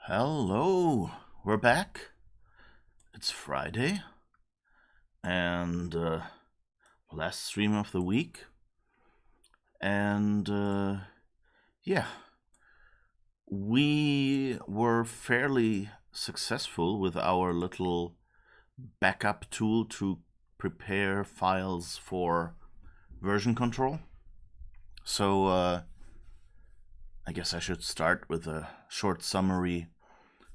Hello, we're back. It's Friday, and last stream of the week. And yeah, we were fairly successful with our little backup tool to prepare files for version control. So I guess I should start with a short summary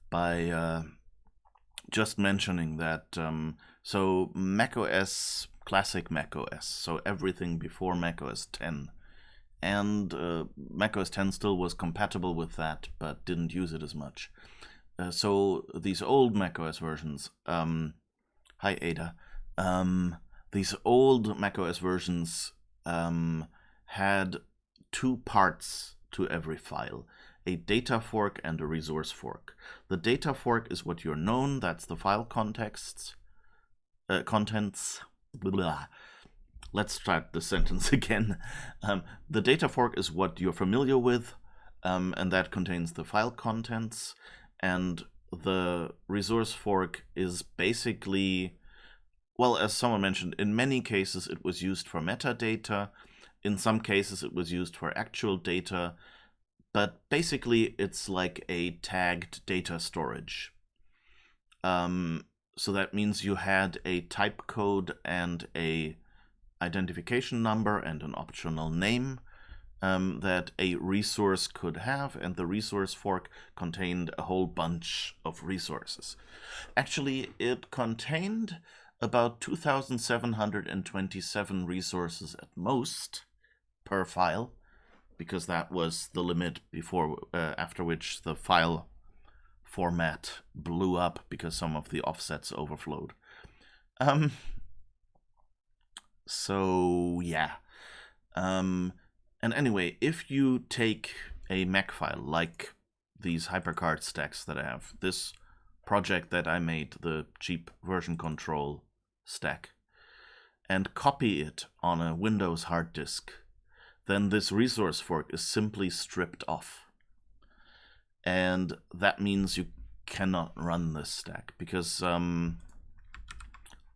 by just mentioning that so macOS, classic macOS, so everything before macOS 10, and macOS 10 still was compatible with that, but didn't use it as much. So these old macOS versions, hi Ada, these old macOS versions had two parts to every file: a data fork and a resource fork. The data fork is what you're known, that's the file contents. Blah. Let's start the sentence again. The data fork is what you're familiar with, and that contains the file contents. And the resource fork is basically, well, as someone mentioned, in many cases it was used for metadata. In some cases it was used for actual data. But basically, it's like a tagged data storage. So that means you had a type code and a identification number and an optional name that a resource could have, and the resource fork contained a whole bunch of resources. Actually, it contained about 2,727 resources at most per file, because that was the limit after which the file format blew up because some of the offsets overflowed. So yeah. And anyway, if you take a Mac file like these HyperCard stacks that I have, this project that I made, the cheap version control stack, and copy it on a Windows hard disk, then this resource fork is simply stripped off. And that means you cannot run this stack because,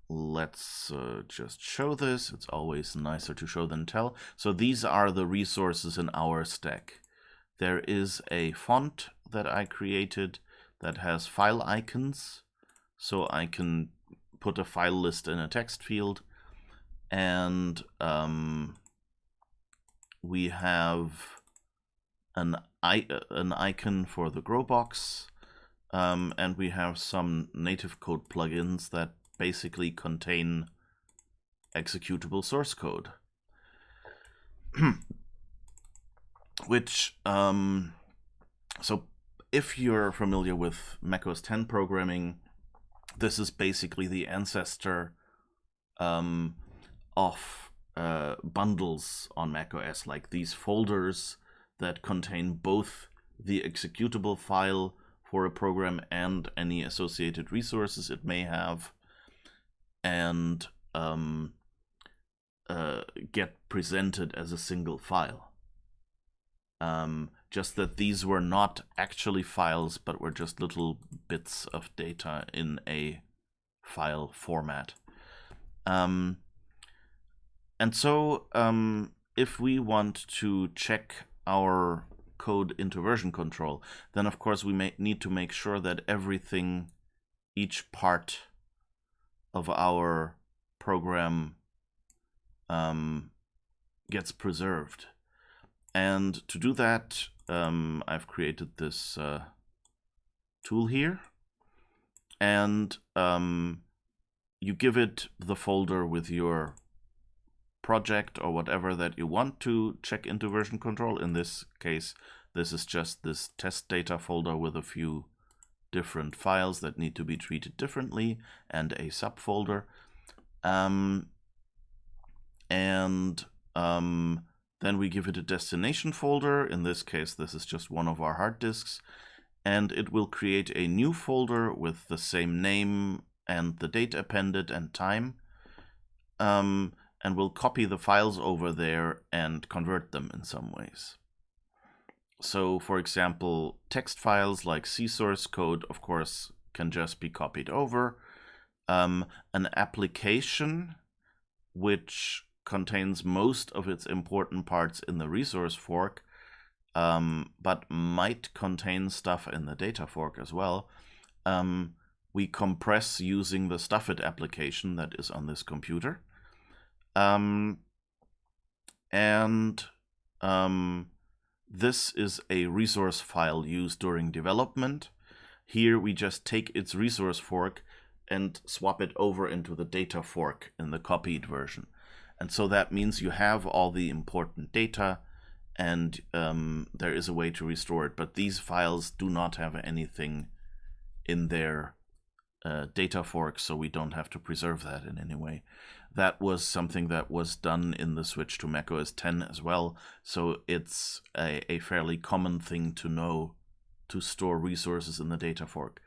let's just show this. It's always nicer to show than tell. So these are the resources in our stack. There is a font that I created that has file icons, so I can put a file list in a text field, and we have an icon for the grow box, and we have some native code plugins that basically contain executable source code. Which, so if you're familiar with macOS 10 programming, this is basically the ancestor of bundles on macOS, like these folders that contain both the executable file for a program and any associated resources it may have, and get presented as a single file. Just that these were not actually files, but were just little bits of data in a file format. And so if we want to check our code into version control, then of course we need to make sure that everything, each part of our program gets preserved. And to do that, I've created this tool here, and you give it the folder with your project or whatever that you want to check into version control. In this case, this is just this test data folder with a few different files that need to be treated differently, and a subfolder. Then we give it a destination folder. In this case, this is just one of our hard disks, and it will create a new folder with the same name and the date appended and time, and we'll copy the files over there and convert them in some ways. So, for example, text files like C source code, of course, can just be copied over. An application which contains most of its important parts in the resource fork, but might contain stuff in the data fork as well, we compress using the Stuffit application that is on this computer. This is a resource file used during development. Here we just take its resource fork and swap it over into the data fork in the copied version. And so that means you have all the important data, and there is a way to restore it. But these files do not have anything in their data fork, so we don't have to preserve that in any way. That was something that was done in the switch to macOS 10 as well, so it's a fairly common thing to know to store resources in the data fork.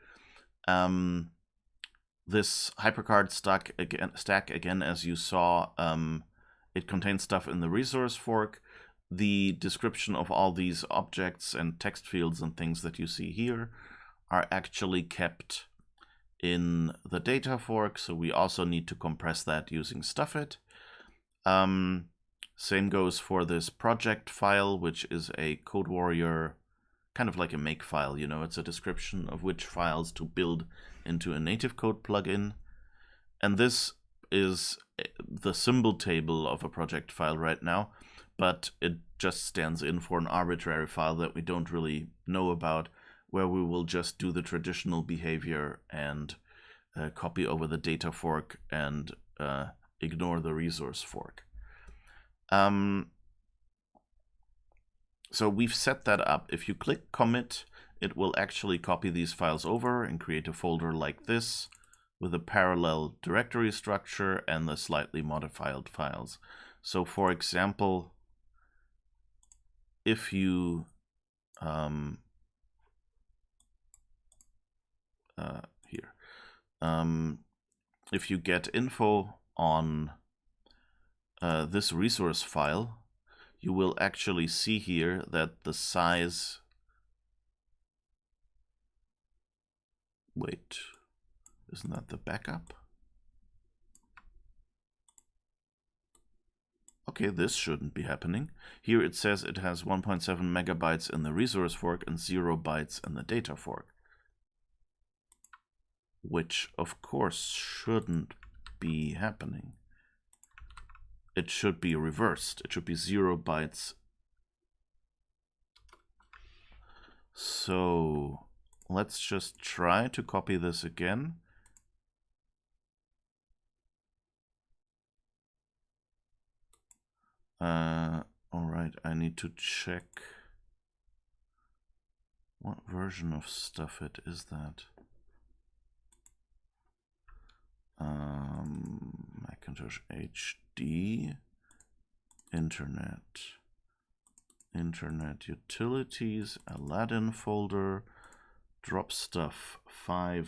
This HyperCard stack again, as you saw, it contains stuff in the resource fork. The description of all these objects and text fields and things that you see here are actually kept in the data fork, so we also need to compress that using Stuffit. Same goes for this project file, which is a CodeWarrior, kind of like a make file, you know, it's a description of which files to build into a native code plugin. And this is the symbol table of a project file right now, but it just stands in for an arbitrary file that we don't really know about, where we will just do the traditional behavior and copy over the data fork and ignore the resource fork. So we've set that up. If you click commit, it will actually copy these files over and create a folder like this with a parallel directory structure and the slightly modified files. So for example, if you if you get info on this resource file, you will actually see here that the size... Wait, isn't that the backup? Okay, this shouldn't be happening. Here it says it has 1.7 megabytes in the resource fork and 0 bytes in the data fork, which of course shouldn't be happening. It should be reversed. It should be 0 bytes. So let's just try to copy this again. All right, I need to check what version of Stuffit is that. Macintosh HD, Internet Utilities, Aladdin folder, drop stuff 5.5.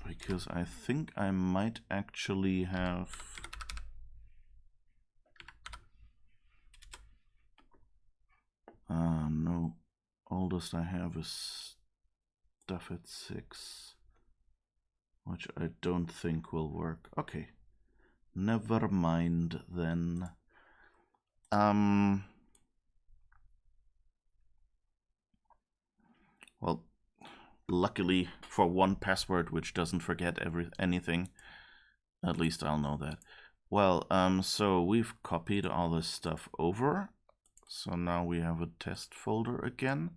Because I think I might actually have... no, oldest I have is Stuffit 6, which I don't think will work. Okay, never mind then. Well, luckily for one password which doesn't forget anything, at least I'll know that. Well, so we've copied all this stuff over. So now we have a test folder again.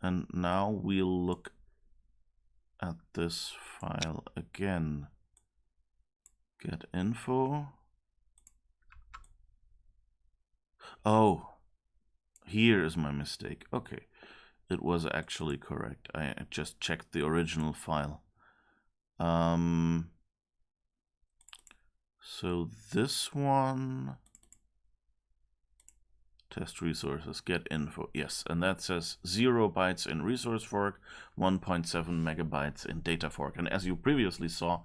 And now we'll look at this file again. Get info. Oh, here is my mistake. Okay, it was actually correct. I just checked the original file. So this one, test resources, get info, yes, and that says 0 bytes in resource fork, 1.7 megabytes in data fork. And as you previously saw,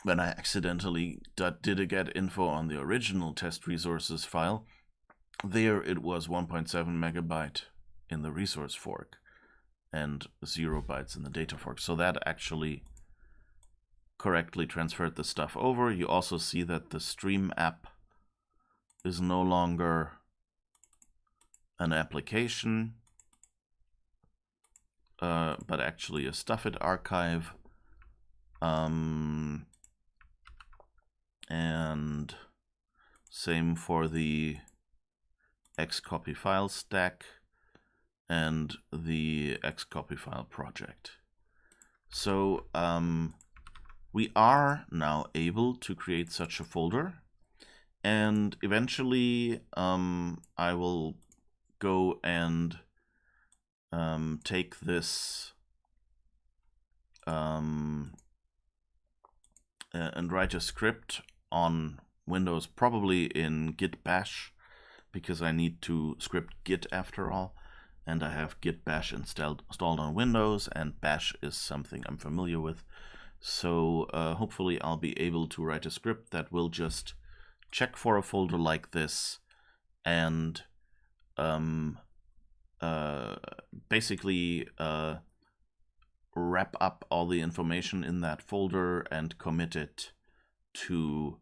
when I accidentally did a get info on the original test resources file, there it was 1.7 megabyte in the resource fork and 0 bytes in the data fork. So that actually correctly transferred the stuff over. You also see that the stream app is no longer an application, but actually a Stuffit archive. And same for the Xcopy file stack and the Xcopy file project. So we are now able to create such a folder, and eventually I will go and take this and write a script on Windows, probably in Git Bash, because I need to script Git after all, and I have Git Bash installed on Windows, and Bash is something I'm familiar with. So hopefully I'll be able to write a script that will just check for a folder like this and basically wrap up all the information in that folder and commit it to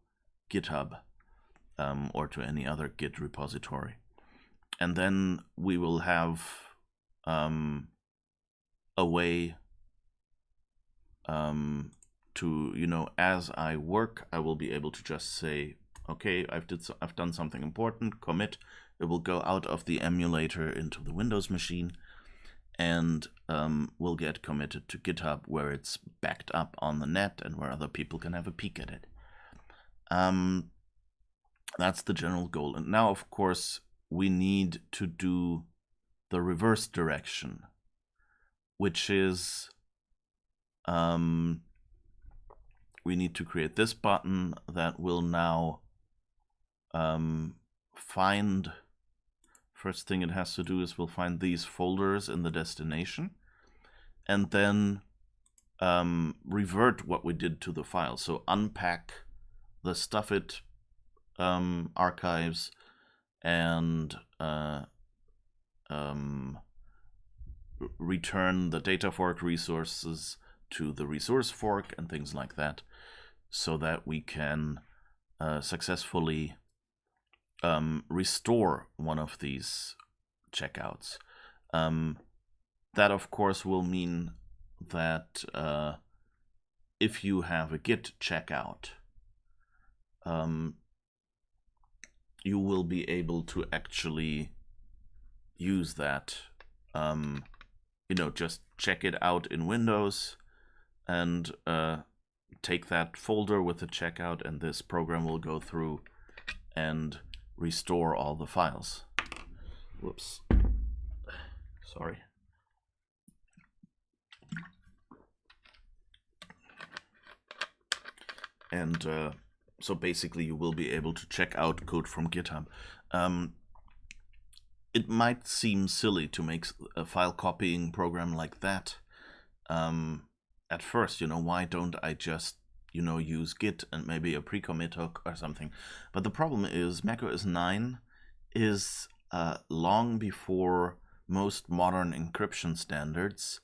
GitHub or to any other Git repository. And then we will have a way to, as I work, I will be able to just say, okay, I've done something important, commit. It will go out of the emulator into the Windows machine and will get committed to GitHub, where it's backed up on the net and where other people can have a peek at it. That's the general goal. And now, of course, we need to do the reverse direction, which is we need to create this button that will now find, first thing it has to do is we'll find these folders in the destination and then revert what we did to the file. So unpack the Stuffit archives and return the data fork resources to the resource fork and things like that, so that we can successfully restore one of these checkouts. That of course will mean that if you have a Git checkout, you will be able to actually use that, just check it out in Windows and take that folder with the checkout, and this program will go through and restore all the files. Whoops. Sorry. And so basically you will be able to check out code from GitHub. It might seem silly to make a file copying program like that at first. Why don't I just use Git and maybe a pre-commit hook or something? But the problem is macOS 9 is long before most modern encryption standards.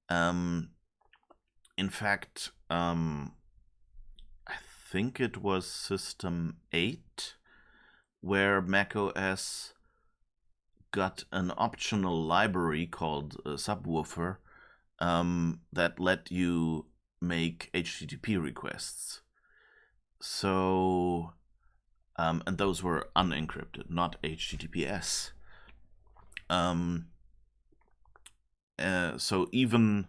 In fact, I think it was System 8 where macOS got an optional library called Subwoofer that let you make HTTP requests. So, and those were unencrypted, not HTTPS. So even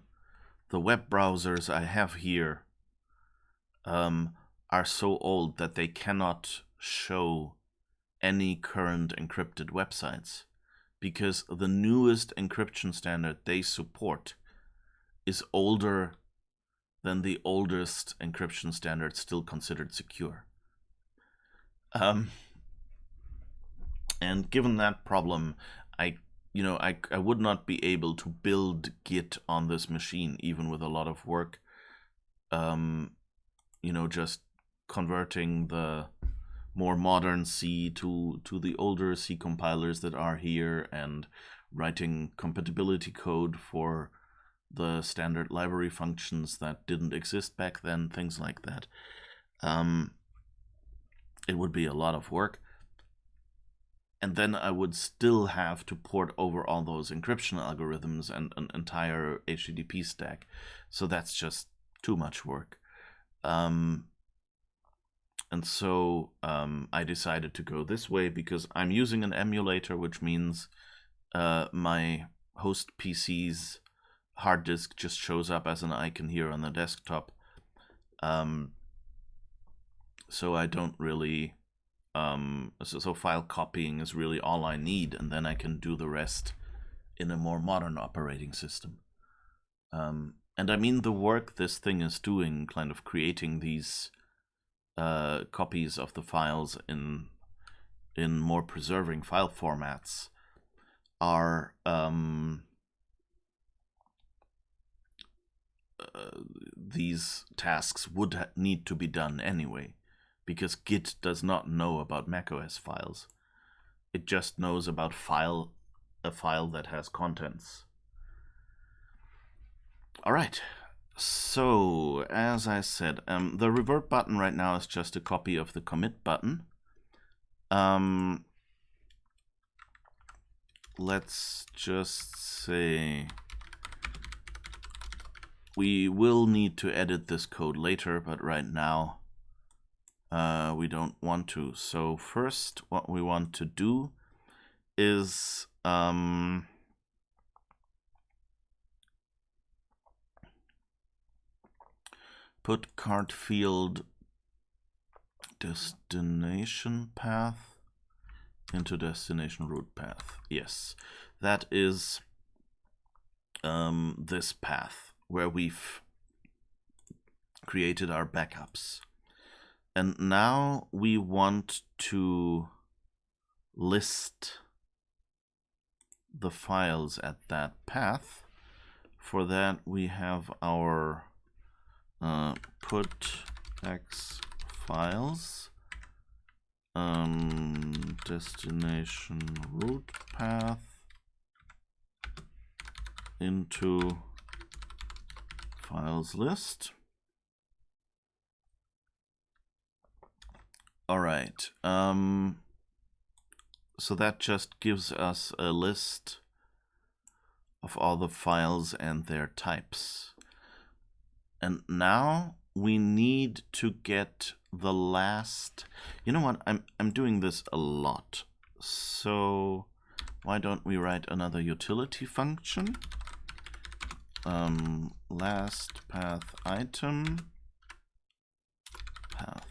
the web browsers I have here are so old that they cannot show any current encrypted websites, because the newest encryption standard they support is older than the oldest encryption standard still considered secure. And given that problem, I would not be able to build Git on this machine, even with a lot of work. just converting the more modern C to the older C compilers that are here, and writing compatibility code for the standard library functions that didn't exist back then, things like that. It would be a lot of work. And then I would still have to port over all those encryption algorithms and an entire HTTP stack. So that's just too much work. And so I decided to go this way because I'm using an emulator, which means my host PC's hard disk just shows up as an icon here on the desktop. So I don't really, so file copying is really all I need, and then I can do the rest in a more modern operating system. And I mean, the work this thing is doing, kind of creating these copies of the files in more preserving file formats, are these tasks would need to be done anyway, because Git does not know about macOS files. It just knows about a file that has contents. All right. So, as I said, the revert button right now is just a copy of the commit button. Let's just say we will need to edit this code later, but right now we don't want to. So first, what we want to do is put card field destination path into destination root path. Yes, that is this path where we've created our backups. And now we want to list the files at that path. For that, we have our put x files destination root path into files list. All right. So that just gives us a list of all the files and their types. And now we need to get the last. You know what? I'm doing this a lot. So why don't we write another utility function? Last path item path.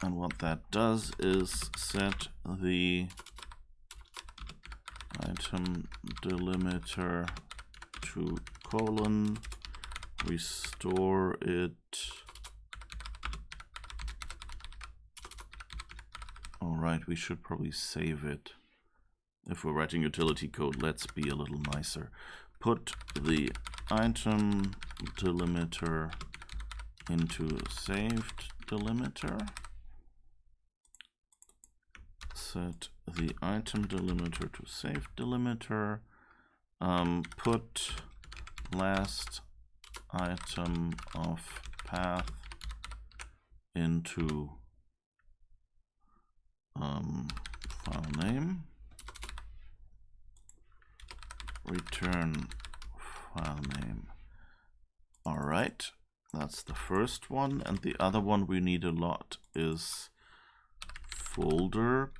And what that does is set the item delimiter to colon, restore it. All right, we should probably save it. If we're writing utility code, let's be a little nicer. Put the item delimiter into saved delimiter. Set the item delimiter to saved delimiter. Put last item of path into file name. Return file name. All right, that's the first one. And the other one we need a lot is folder.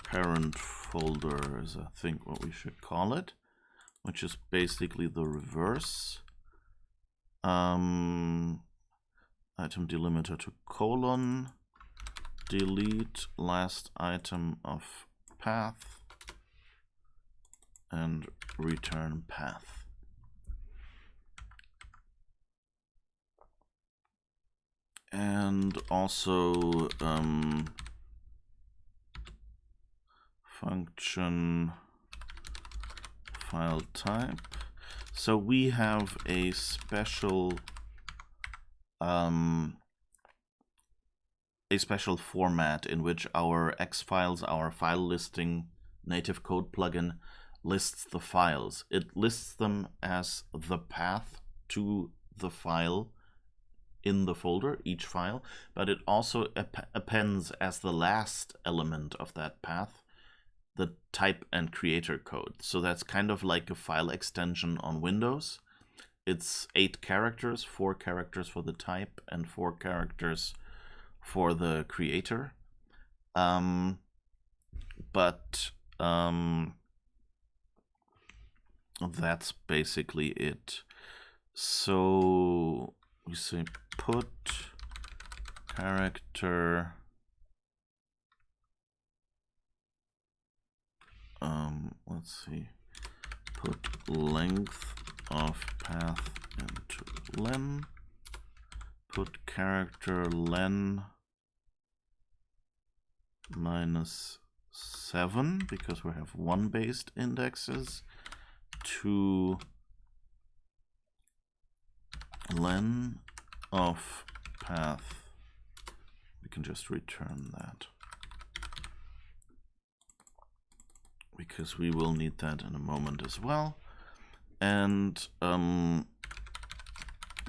Parent folder is, I think, what we should call it, which is basically the reverse. Item delimiter to colon, delete last item of path, and return path. And also function file type. So we have a special format in which our X files, our file listing native code plugin, lists the files. It lists them as the path to the file in the folder, each file, but it also appends as the last element of that path the type and creator code. So that's kind of like a file extension on Windows. It's 8 characters, 4 characters for the type and 4 characters for the creator. That's basically it. So we say put character let's see, put length of path into len, put character len -7 because we have 1 based indexes, to len of path. We can just return that because we will need that in a moment as well. And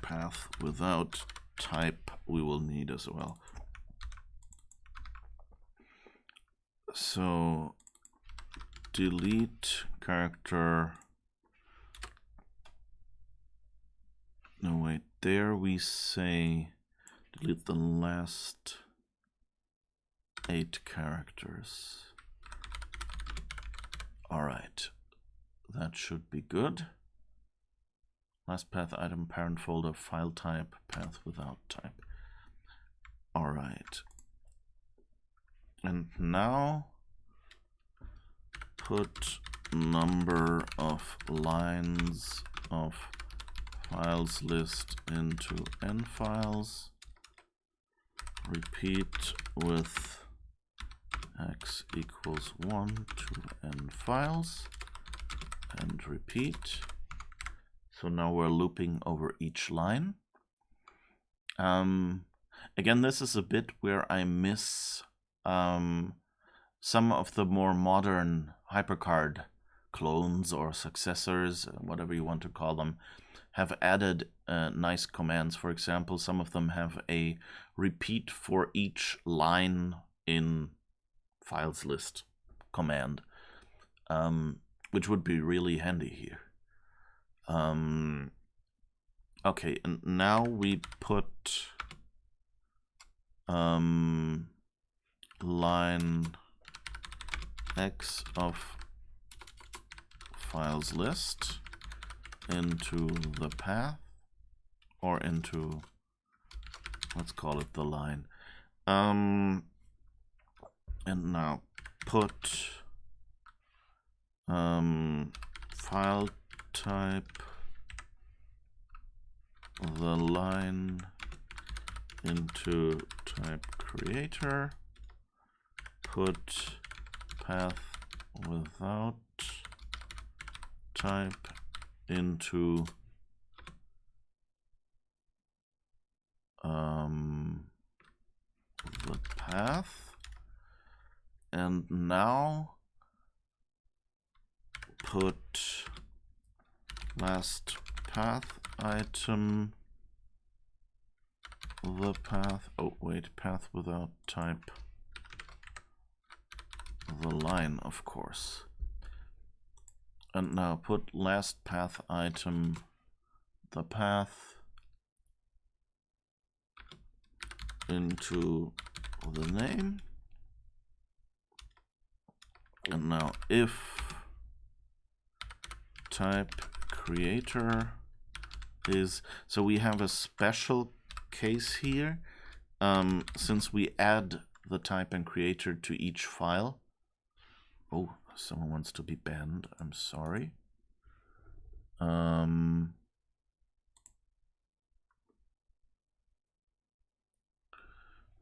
path without type we will need as well. So delete character. No, wait, there we say delete the last 8 characters. All right, that should be good. Last path item, parent folder, file type, path without type. All right. And now put number of lines of files list into n files. Repeat with x equals 1 to n files, and repeat. So now we're looping over each line. Again, this is a bit where I miss some of the more modern HyperCard clones or successors, whatever you want to call them, have added nice commands. For example, some of them have a repeat for each line in files list command, which would be really handy here. Okay, and now we put line x of files list into the path, or into, let's call it the line. And now put file type the line into type creator, put path without type into the path, and now put last path item the path, oh wait, path without type the line, of course. And now put last path item the path into the name. And now if type creator is, so we have a special case here, since we add the type and creator to each file. Oh, someone wants to be banned. I'm sorry.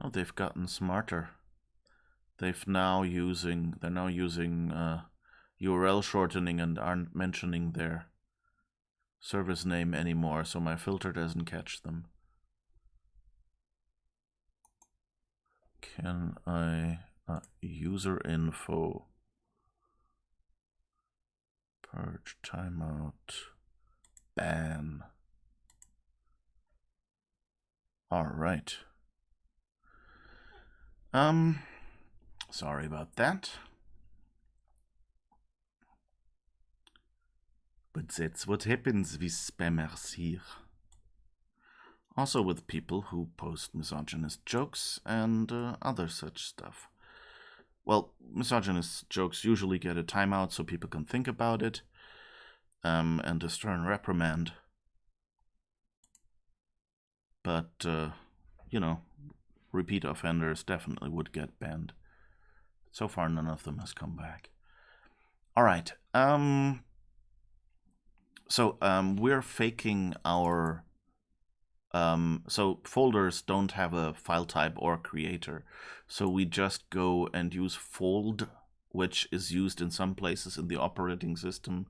Oh, they've gotten smarter. They're now using URL shortening and aren't mentioning their service name anymore, so my filter doesn't catch them. Can I user info, purge, timeout, ban. All right. Sorry about that. But that's what happens with spammers here. Also with people who post misogynist jokes and other such stuff. Well, misogynist jokes usually get a timeout so people can think about it, and a stern reprimand. But, you know, repeat offenders definitely would get banned. So far, none of them has come back. All right. So we're faking our... so folders don't have a file type or creator. So we just go and use fold, which is used in some places in the operating system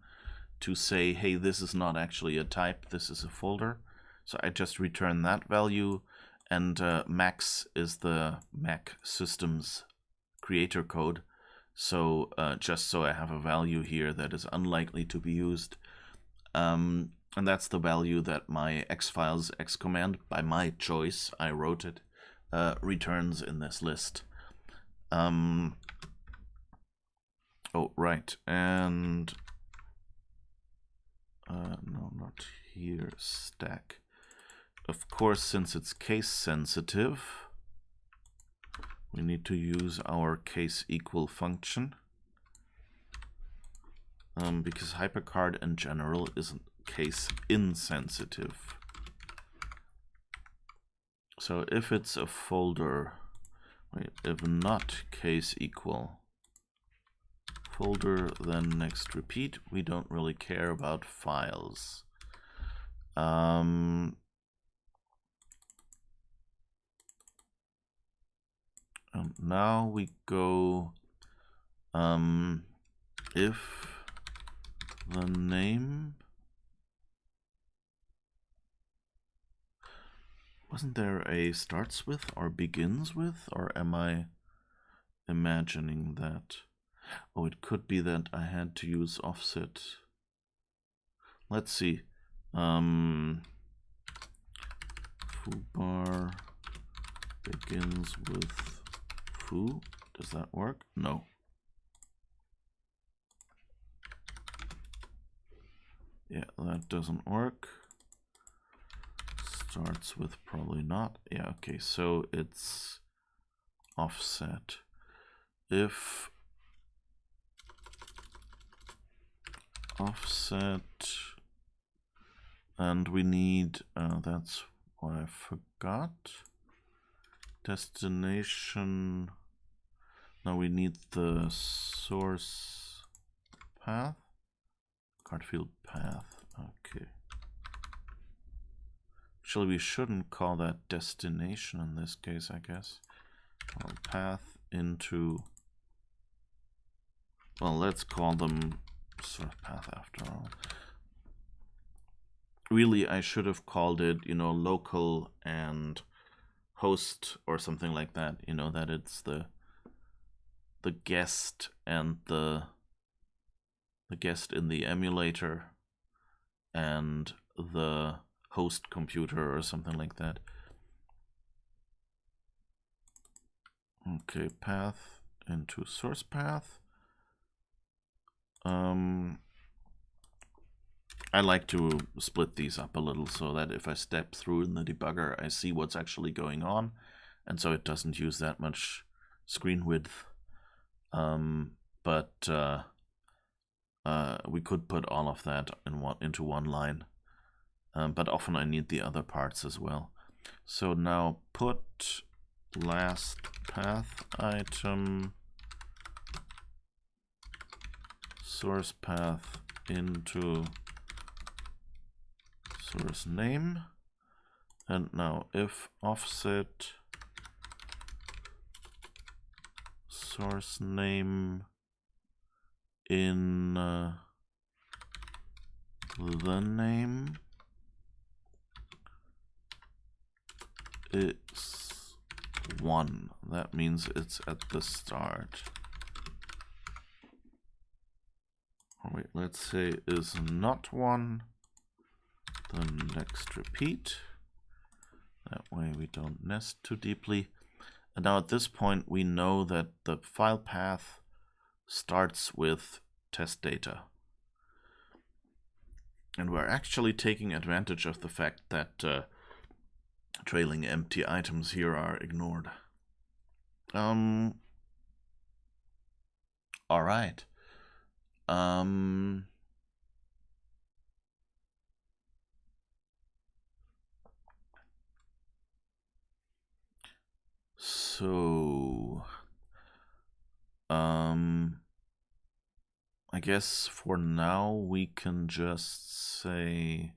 to say, hey, this is not actually a type, this is a folder. So I just return that value, and max is the Mac systems creator code. So just so I have a value here that is unlikely to be used. And that's the value that my xfiles x command, by my choice, I wrote it, returns in this list. Oh, right, and no, not here, stack. Of course, since it's case sensitive, we need to use our case equal function, because HyperCard in general isn't case insensitive. So if it's a folder, wait, if not case equal folder, then next repeat. We don't really care about files. And now we go if the name, wasn't there a starts with or begins with, or am I imagining that? Oh, it could be that I had to use offset. Let's see. Foobar begins with foo. Does that work? No. Yeah, that doesn't work. Starts with probably not. Yeah, okay, so it's offset. If offset, and we need, that's what I forgot. Destination. Now we need the source path. Card field path. Okay. Actually, we shouldn't call that destination in this case, I guess. Call path into. Well, let's call them source path after all. Really, I should have called it, you know, local and host or something like that. You know, that it's the guest and the guest in the emulator and the host computer or something like that. Okay, path into source path. I like to split these up a little so that if I step through in the debugger, I see what's actually going on, and so it doesn't use that much screen width. But we could put all of that into one line, but often I need the other parts as well. So now put last path item source path into source name, and now if offset source name in the name is 1. That means it's at the start. Oh, wait, let's say is not 1. Then next repeat. That way we don't nest too deeply. And now at this point we know that the file path starts with test data. And we're actually taking advantage of the fact that trailing empty items here are ignored. All right. So, I guess for now we can just say,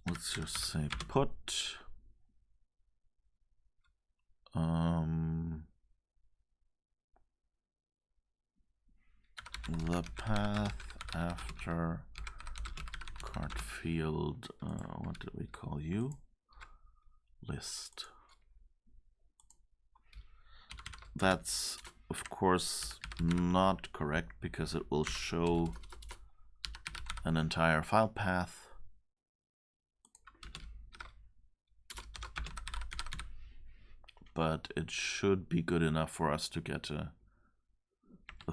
let's just say put the path after card field, what did we call you? List. That's of course not correct because it will show an entire file path. But it should be good enough for us to get a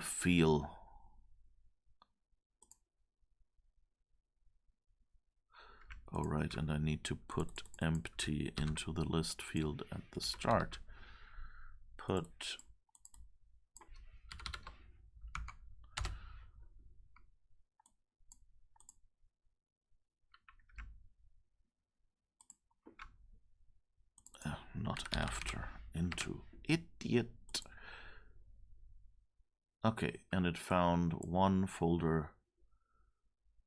feel. All right, and I need to put empty into the list field at the start. Put not after, into. Idiot. Okay, and it found one folder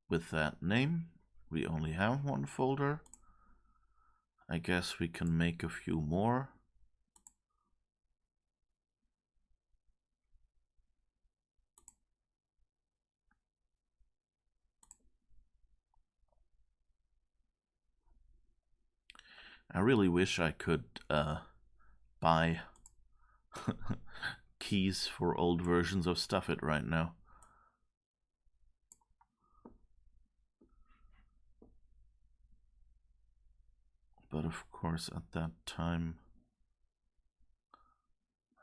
with that name. We only have one folder. I guess we can make a few more. I really wish I could buy keys for old versions of Stuffit right now. But of course, at that time,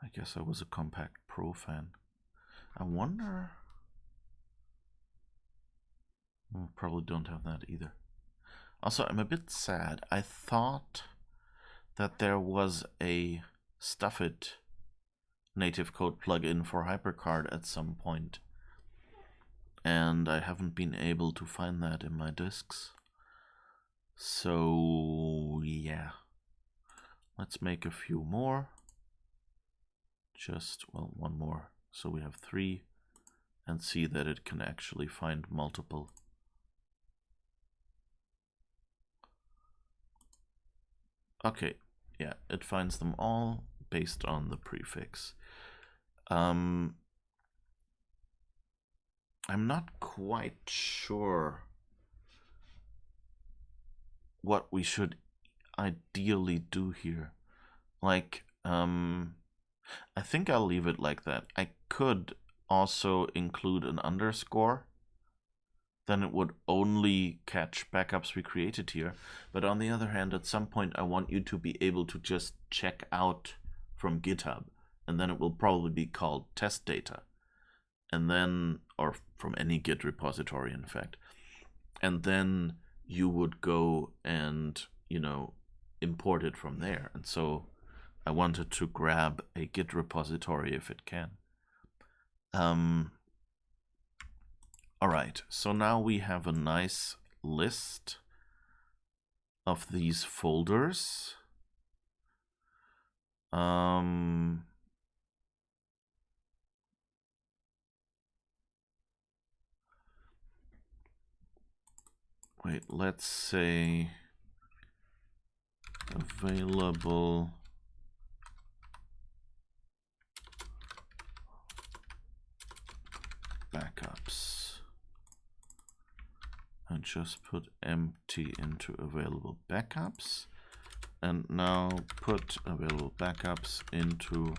I guess I was a Compact Pro fan. I wonder... Well, probably don't have that either. Also, I'm a bit sad. I thought that there was a Stuffit native code plugin for HyperCard at some point, and I haven't been able to find that in my disks. So yeah, let's make a few more. Just, well, one more. So we have 3, and see that it can actually find multiple. Okay, yeah, it finds them all based on the prefix. I'm not quite sure what we should ideally do here. Like, I think I'll leave it like that. I could also include an underscore. Then it would only catch backups we created here. But on the other hand, at some point, I want you to be able to just check out from GitHub. And then it will probably be called test data. And then, or from any Git repository, in fact. And then you would go and, you know, import it from there. And so I wanted to grab a Git repository if it can. All right, so now we have a nice list of these folders. Wait, let's say available and just put empty into available backups. And now put available backups into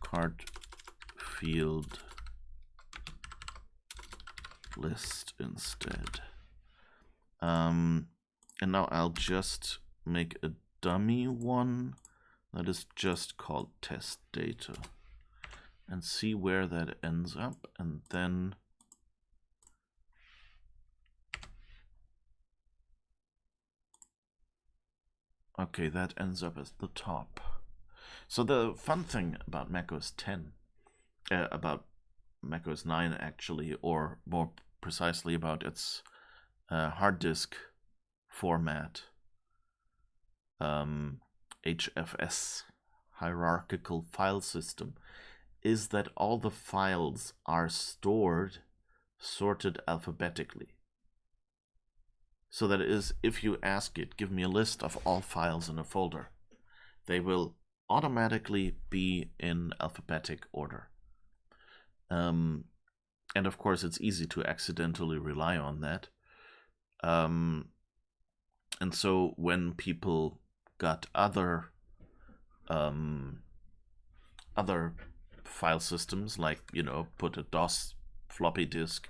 card field list instead. And now I'll just make a dummy one that is just called test data and see where that ends up. And then okay, that ends up as the top. So the fun thing about macOS 10, about macOS 9 actually, or more precisely about its hard disk format, HFS, hierarchical file system, is that all the files are stored sorted alphabetically. So that is, if you ask it, give me a list of all files in a folder, they will automatically be in alphabetic order. And of course, it's easy to accidentally rely on that. And so when people got other file systems, like, you know, put a DOS floppy disk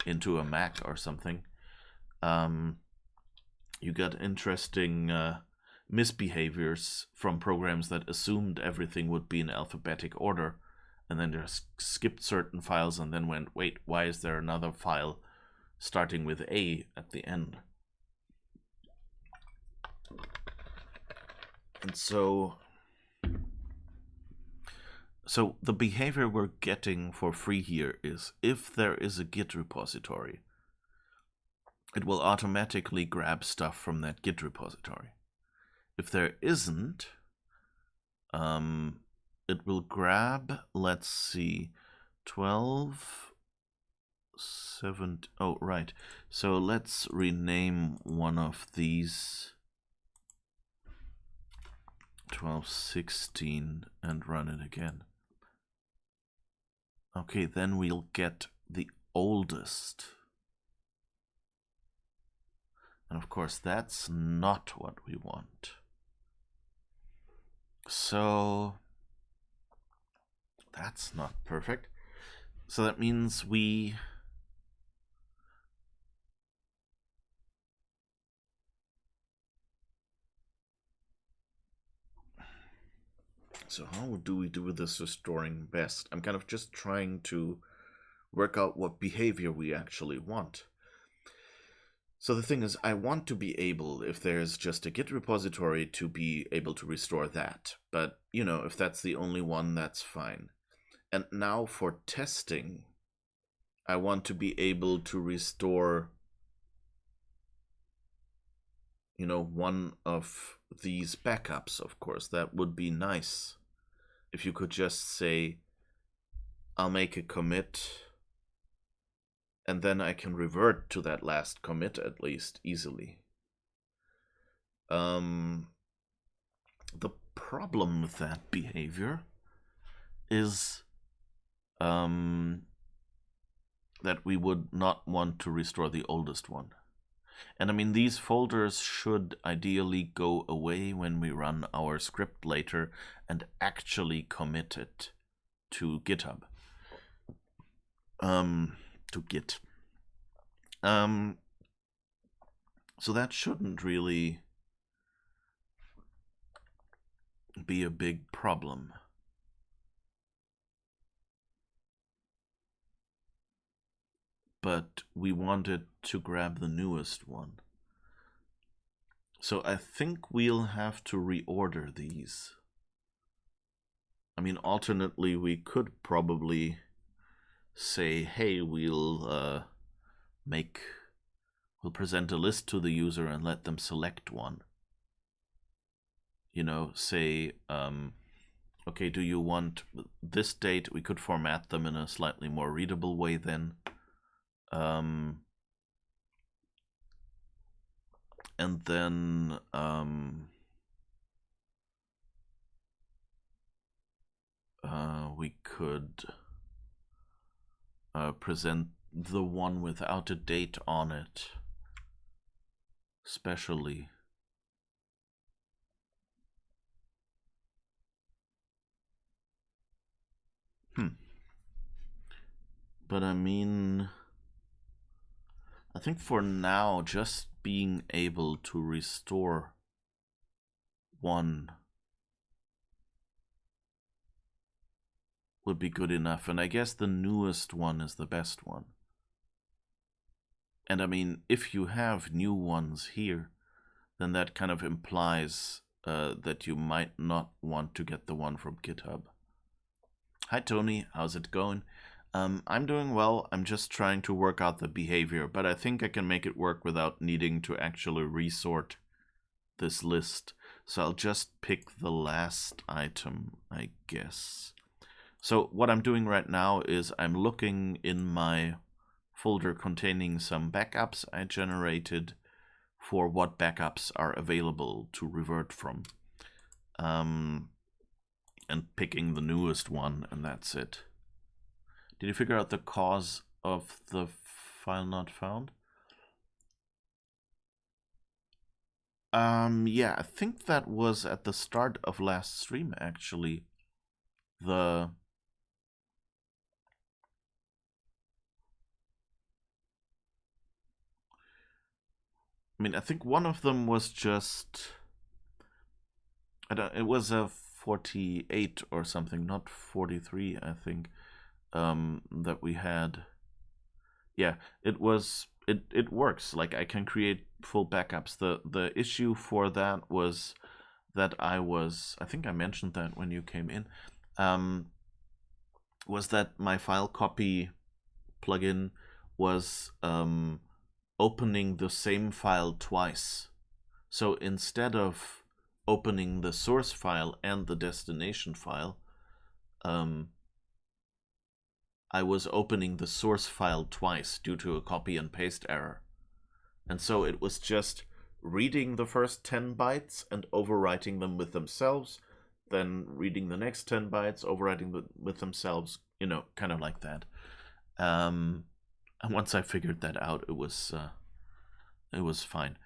into a Mac or something, you got interesting misbehaviors from programs that assumed everything would be in alphabetic order, and then just skipped certain files and then went, wait, why is there another file starting with A at the end? And so the behavior we're getting for free here is, if there is a Git repository, it will automatically grab stuff from that Git repository. If there isn't, it will grab, let's see, 12, 7, oh, right. So let's rename one of these 12.16 and run it again. Okay, then we'll get the oldest. And of course, that's not what we want. So that's not perfect. So that means we how do we do this restoring best? I'm kind of just trying to work out what behavior we actually want. So the thing is, I want to be able, if there's just a Git repository, to be able to restore that. But, you know, if that's the only one, that's fine. And now for testing, I want to be able to restore, you know, one of these backups, of course. That would be nice. If you could just say, I'll make a commit, and then I can revert to that last commit at least easily. The problem with that behavior is that we would not want to restore the oldest one. And I mean, these folders should ideally go away when we run our script later and actually commit it to GitHub. To Git. So that shouldn't really be a big problem. But we wanted to grab the newest one. So I think we'll have to reorder these. I mean, alternately, we could probably say, hey, we'll present a list to the user and let them select one. You know, say, okay, do you want this date? We could format them in a slightly more readable way then. And then we could present the one without a date on it especially. But I mean, I think for now, just being able to restore one would be good enough. And I guess the newest one is the best one. And I mean, if you have new ones here, then that kind of implies that you might not want to get the one from GitHub. Hi Tony, how's it going? I'm doing well. I'm just trying to work out the behavior, but I think I can make it work without needing to actually resort this list. So I'll just pick the last item, I guess. So what I'm doing right now is I'm looking in my folder containing some backups I generated for what backups are available to revert from. And picking the newest one, and that's it. Did you figure out the cause of the file not found? Yeah, I think that was at the start of last stream, actually. I mean, I think one of them was just... it was a 48 or something, not 43, I think, that we had. Yeah, it works. Like, I can create full backups. The issue for that was that I think I mentioned that when you came in, was that my file copy plugin was opening the same file twice. So instead of opening the source file and the destination file, I was opening the source file twice due to a copy and paste error. And so it was just reading the first 10 bytes and overwriting them with themselves, then reading the next 10 bytes, overwriting them with themselves, you know, kind of like that. And once I figured that out, it was fine.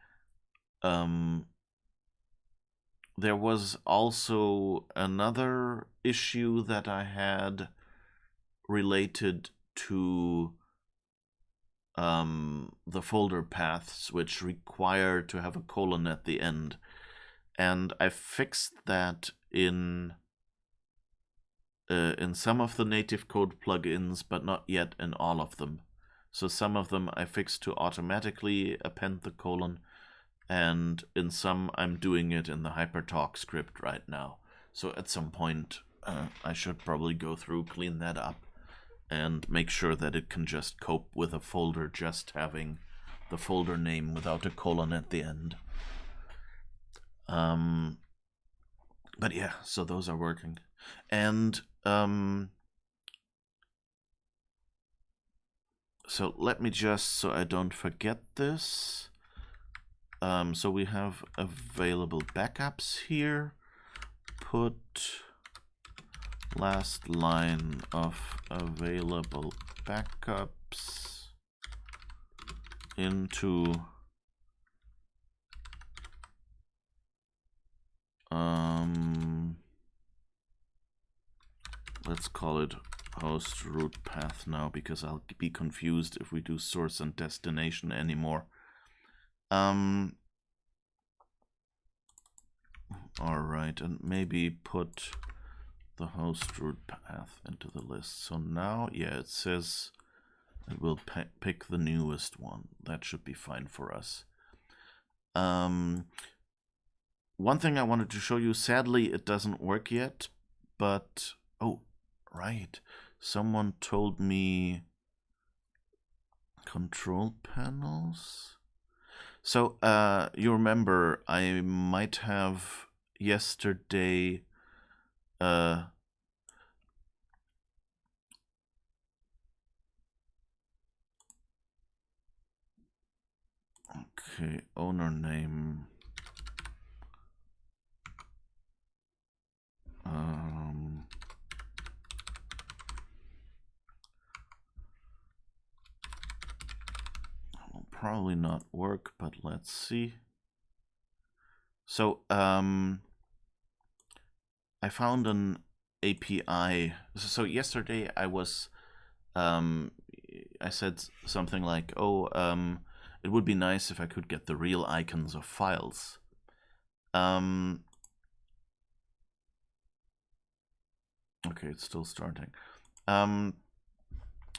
There was also another issue that I had related to the folder paths, which require to have a colon at the end. And I fixed that in some of the native code plugins, but not yet in all of them. So some of them I fixed to automatically append the colon, and in some I'm doing it in the HyperTalk script right now. So at some point I should probably go through, clean that up, and make sure that it can just cope with a folder just having the folder name without a colon at the end. But yeah, so those are working. And so let me just, so I don't forget this. So we have available backups here. Put last line of available backups into let's call it host root path now, because I'll be confused if we do source and destination anymore. Alright, and maybe put the host root path into the list. So now, yeah, it says it will pick the newest one. That should be fine for us. One thing I wanted to show you, sadly it doesn't work yet, but oh, right, someone told me control panels. So you remember I might have yesterday okay, owner name. Will probably not work, but let's see. So I found an API. So yesterday I said something like, "Oh, it would be nice if I could get the real icons of files." Okay, it's still starting.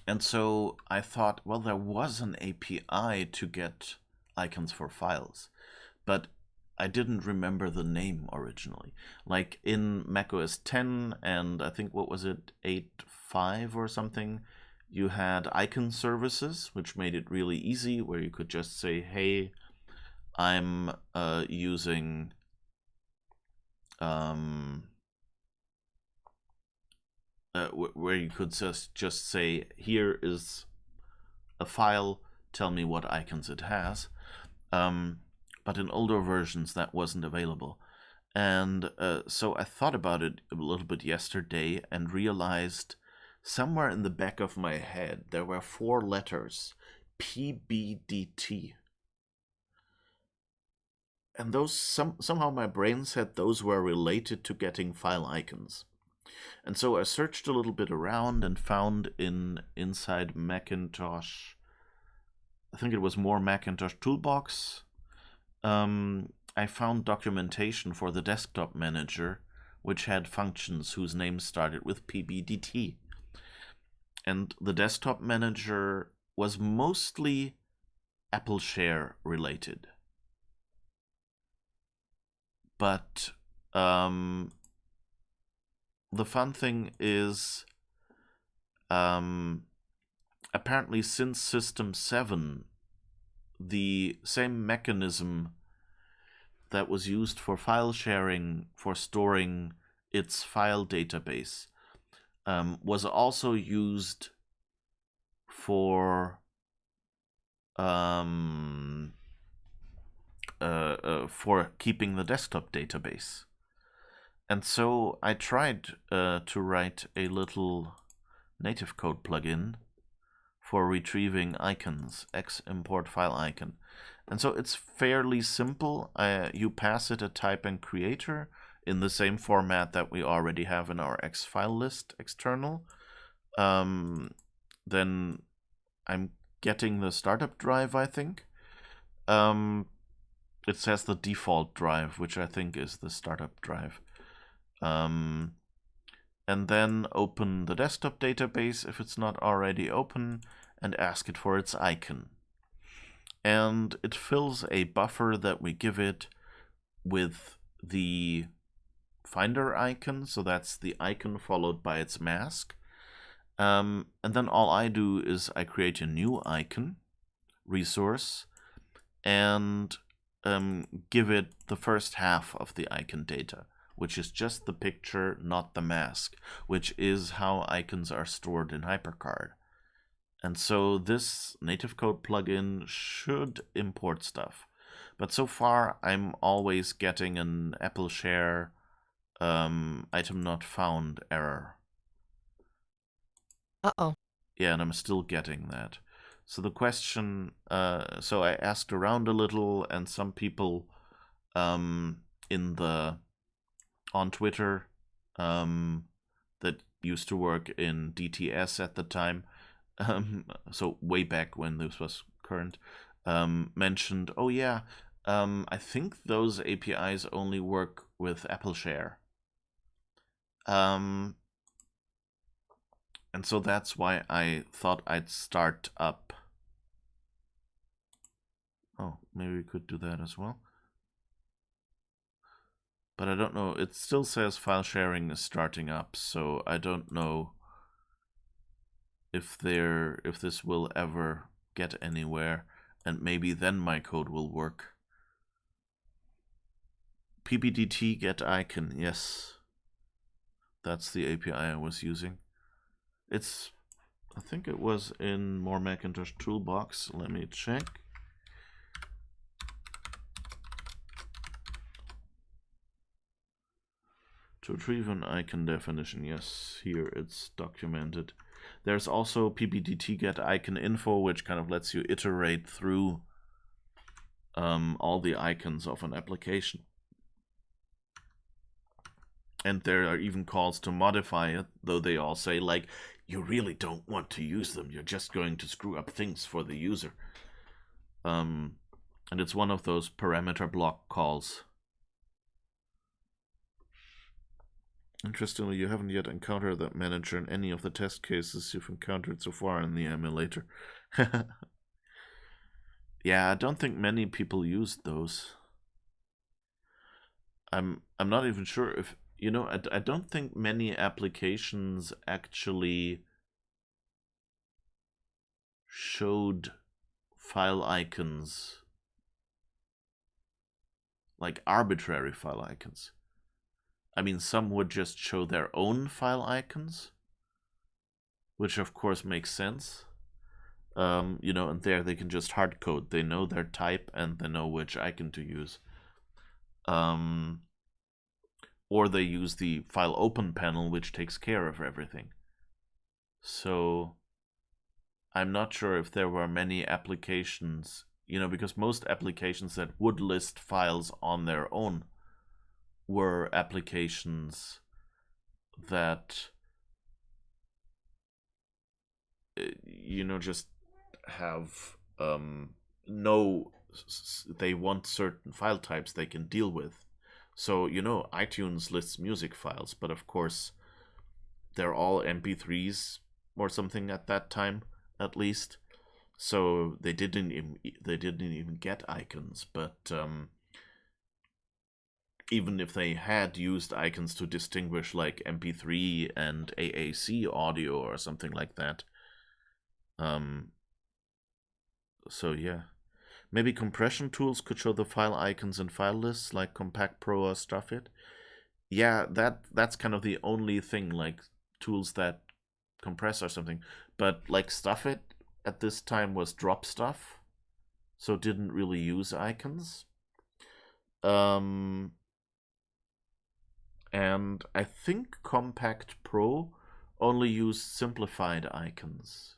And so I thought, well, there was an API to get icons for files, but I didn't remember the name originally. Like in macOS 10 and I think what was it, 8.5 or something, you had icon services, which made it really easy, where you could just say, hey, I'm using where you could just say, here is a file, tell me what icons it has. But in older versions, that wasn't available. And so I thought about it a little bit yesterday and realized somewhere in the back of my head there were 4 letters, PBDT. And those somehow my brain said those were related to getting file icons. And so I searched a little bit around and found inside Macintosh, I think it was more Macintosh Toolbox, I found documentation for the desktop manager, which had functions whose names started with PBDT. And the desktop manager was mostly Apple Share related. But the fun thing is, apparently since System 7, the same mechanism that was used for file sharing, for storing its file database, was also used for keeping the desktop database. And so I tried to write a little native code plugin for retrieving icons, x-import file icon. And so it's fairly simple. You pass it a type and creator in the same format that we already have in our xfile list external. Then I'm getting the startup drive, I think. It says the default drive, which I think is the startup drive. And then open the desktop database if it's not already open and ask it for its icon. And it fills a buffer that we give it with the Finder icon, so that's the icon followed by its mask. And then all I do is I create a new icon resource and give it the first half of the icon data, which is just the picture, not the mask, which is how icons are stored in HyperCard. And so this native code plugin should import stuff. But so far, I'm always getting an Apple Share item not found error. Uh-oh. Yeah, and I'm still getting that. So the question, so I asked around a little, and some people on Twitter that used to work in DTS at the time, so way back when this was current, mentioned, oh yeah, I think those APIs only work with Apple Share. And so that's why I thought I'd start up. Oh, maybe we could do that as well. But I don't know. It still says file sharing is starting up, so I don't know if this will ever get anywhere, and maybe then my code will work. PBDT get icon, yes. That's the API I was using. I think it was in more Macintosh Toolbox. Let me check. To retrieve an icon definition, yes, here it's documented. There's also PBDT get icon info, which kind of lets you iterate through all the icons of an application. And there are even calls to modify it, though they all say, like, you really don't want to use them. You're just going to screw up things for the user. And it's one of those parameter block calls. Interestingly, you haven't yet encountered that manager in any of the test cases you've encountered so far in the emulator. Yeah, I don't think many people use those. I'm not even sure if, you know, I don't think many applications actually showed file icons, like arbitrary file icons. I mean, some would just show their own file icons, which of course makes sense. You know, and there they can just hard code. They know their type and they know which icon to use. Or they use the file open panel, which takes care of everything. So I'm not sure if there were many applications, you know, because most applications that would list files on their own were applications that, you know, just have no, they want certain file types they can deal with. So, you know, iTunes lists music files, but of course they're all MP3s or something at that time, at least. So they didn't even get icons, but even if they had used icons to distinguish like MP3 and AAC audio or something like that. So yeah, maybe compression tools could show the file icons in file lists like Compact Pro or Stuffit. Yeah, that's kind of the only thing, like tools that compress or something. But like Stuffit at this time was drop stuff, so didn't really use icons. And I think Compact Pro only used simplified icons.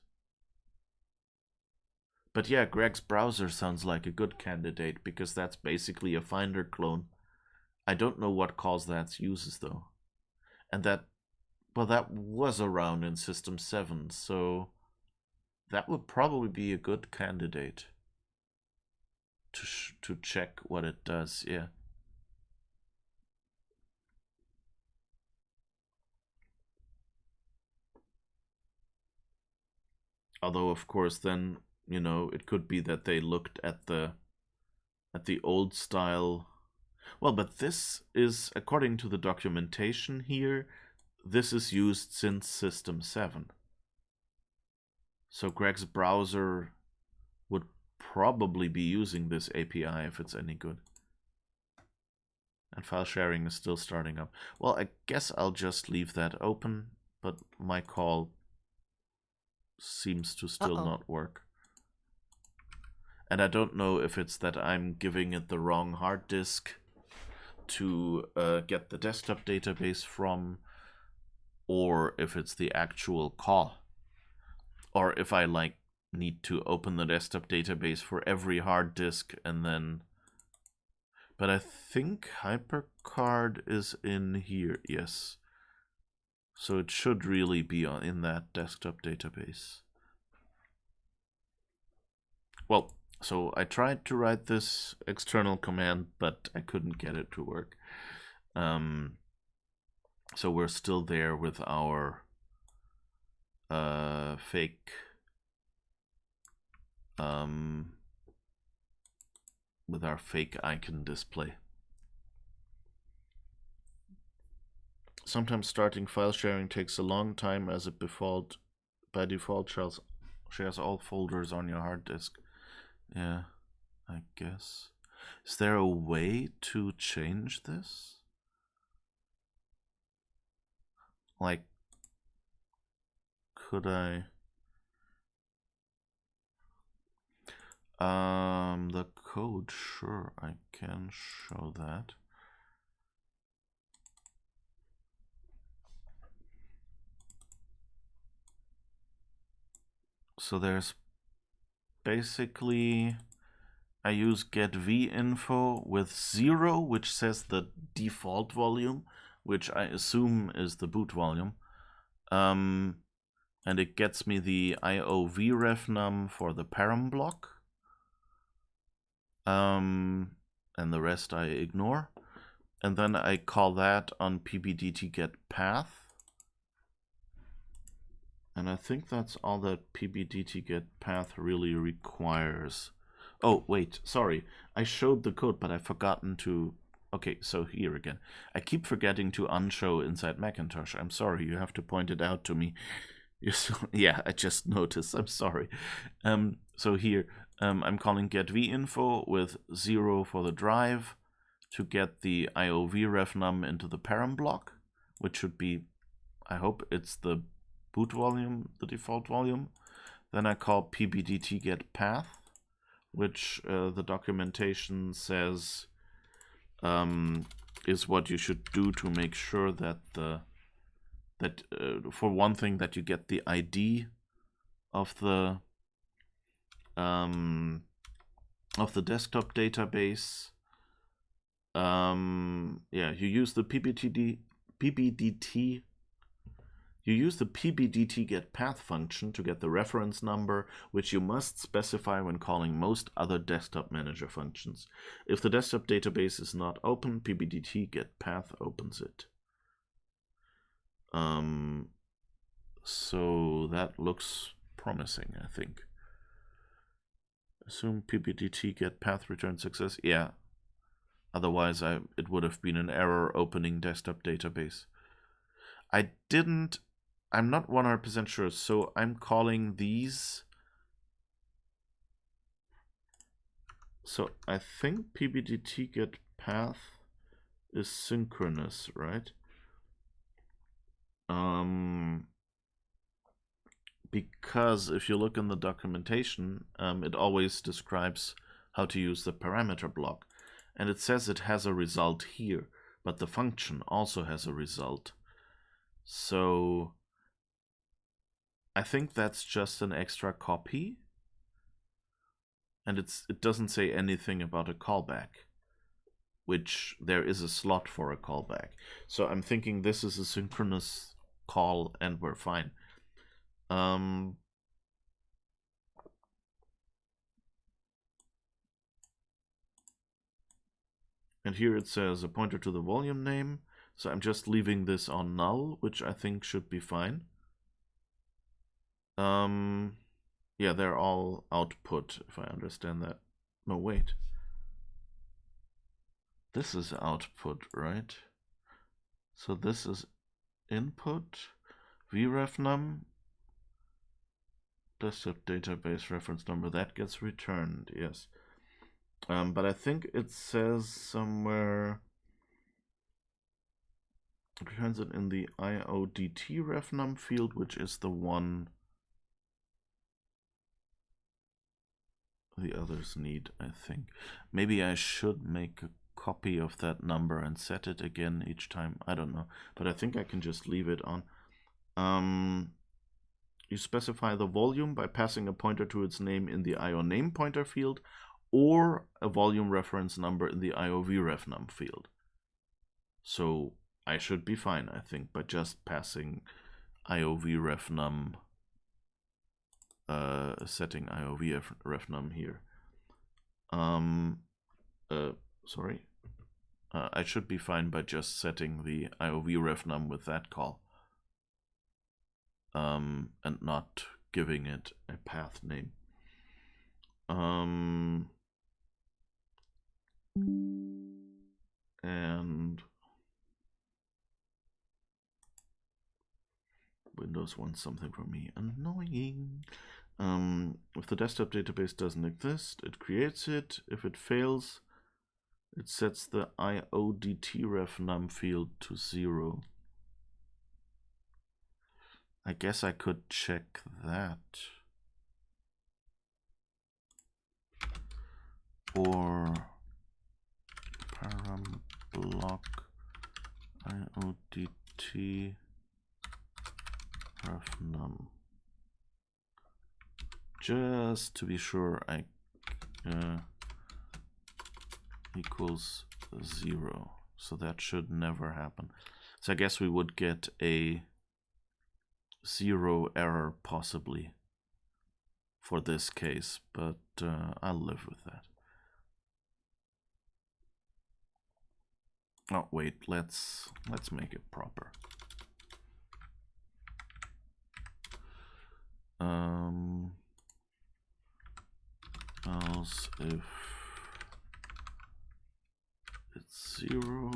But yeah, Greg's browser sounds like a good candidate because that's basically a Finder clone. I don't know what calls that uses though. And that, well, that was around in System 7, so that would probably be a good candidate to check what it does, yeah. Although, of course, then, you know, it could be that they looked at the old style. Well, but this is, according to the documentation here, this is used since System 7. So Greg's browser would probably be using this API if it's any good. And file sharing is still starting up. Well, I guess I'll just leave that open, but my call seems to still not work. And I don't know if it's that I'm giving it the wrong hard disk to get the desktop database from, or if it's the actual call, or if I like need to open the desktop database for every hard disk and then. But I think HyperCard is in here, yes. So it should really be in that desktop database. Well, so I tried to write this external command, but I couldn't get it to work. So we're still there with our fake icon display. Sometimes starting file sharing takes a long time as it by default shares all folders on your hard disk. Yeah, I guess. Is there a way to change this? Like, could I? The code, sure, I can show that. So there's basically, I use get v info with 0, which says the default volume, which I assume is the boot volume. And it gets me the IOVRefNum for the param block. And the rest I ignore. And then I call that on pbdtGetPath. And I think that's all that pbdtGetPath really requires. Oh, wait, sorry. I showed the code, but I've forgotten to... Okay, so here again. I keep forgetting to unshow inside Macintosh. I'm sorry, you have to point it out to me. Yeah, I just noticed. I'm sorry. So here, I'm calling getVinfo with 0 for the drive to get the IOVRefNum into the param block, which should be, I hope it's the boot volume, the default volume. Then I call pbdtGetPath, which the documentation says is what you should do to make sure that for one thing, that you get the ID of the desktop database. Yeah, you use the pbdtGetPath function to get the reference number, which you must specify when calling most other desktop manager functions. If the desktop database is not open, pbdtGetPath opens it. So that looks promising, I think. Assume pbdtGetPath returns success. Yeah. Otherwise, it would have been an error opening desktop database. I'm not 100% sure, so I'm calling these. So I think pbdtGetPath is synchronous, right? Because if you look in the documentation, it always describes how to use the parameter block. And it says it has a result here, but the function also has a result. So I think that's just an extra copy. And it doesn't say anything about a callback, which there is a slot for a callback. So I'm thinking this is a synchronous call and we're fine. And here it says a pointer to the volume name. So I'm just leaving this on null, which I think should be fine. Yeah, they're all output, if I understand that. No, wait. This is output, right? So this is input, vrefnum, desktop database reference number. That gets returned, yes. But I think it says somewhere... It returns it in the IODT-refnum field, which is the one the others need, I think. Maybe I should make a copy of that number and set it again each time. I don't know, but I think I can just leave it on. You specify the volume by passing a pointer to its name in the IO name pointer field, or a volume reference number in the IOVRefnum field. So I should be fine, I think, by just passing IOVRefnum, setting IOVRefnum here. Sorry. I should be fine by just setting the IOVRefnum with that call. And not giving it a path name. And Windows wants something from me. Annoying. If the desktop database doesn't exist, it creates it. If it fails, it sets the IODT-refnum field to 0. I guess I could check that. Or param block IODT refnum. Just to be sure, I equals 0. So that should never happen. So I guess we would get a 0 error possibly for this case, but I'll live with that. Oh wait, let's make it proper. Else if it's 0,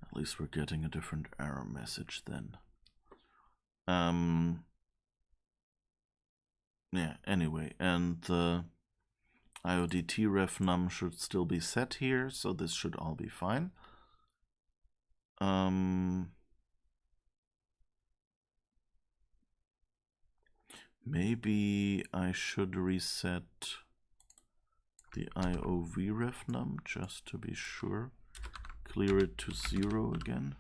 at least we're getting a different error message then. Yeah, anyway, and the IODT ref num should still be set here, so this should all be fine. Maybe I should reset the IOV ref num just to be sure. Clear it to 0 again.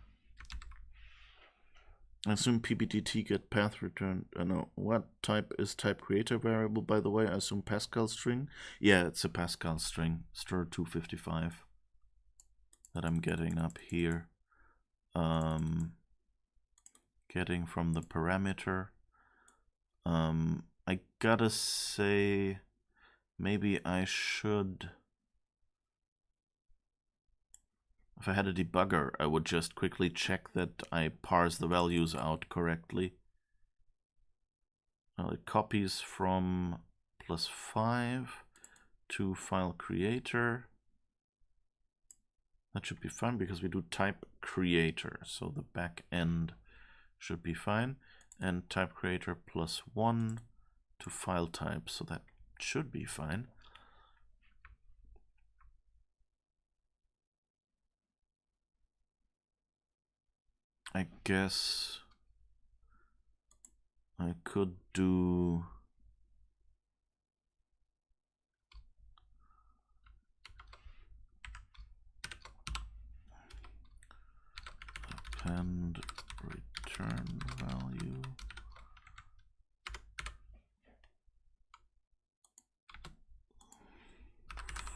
I assume PBDT get path return. No, what type is type creator variable, by the way? I assume Pascal string. Yeah, it's a Pascal string, str 255 that I'm getting up here. Getting from the parameter. I gotta say, maybe I should. If I had a debugger, I would just quickly check that I parse the values out correctly. It copies from +5 to file creator. That should be fine because we do type creator, so the back end should be fine. And type creator +1 to file type, so that should be fine. I guess I could do append return value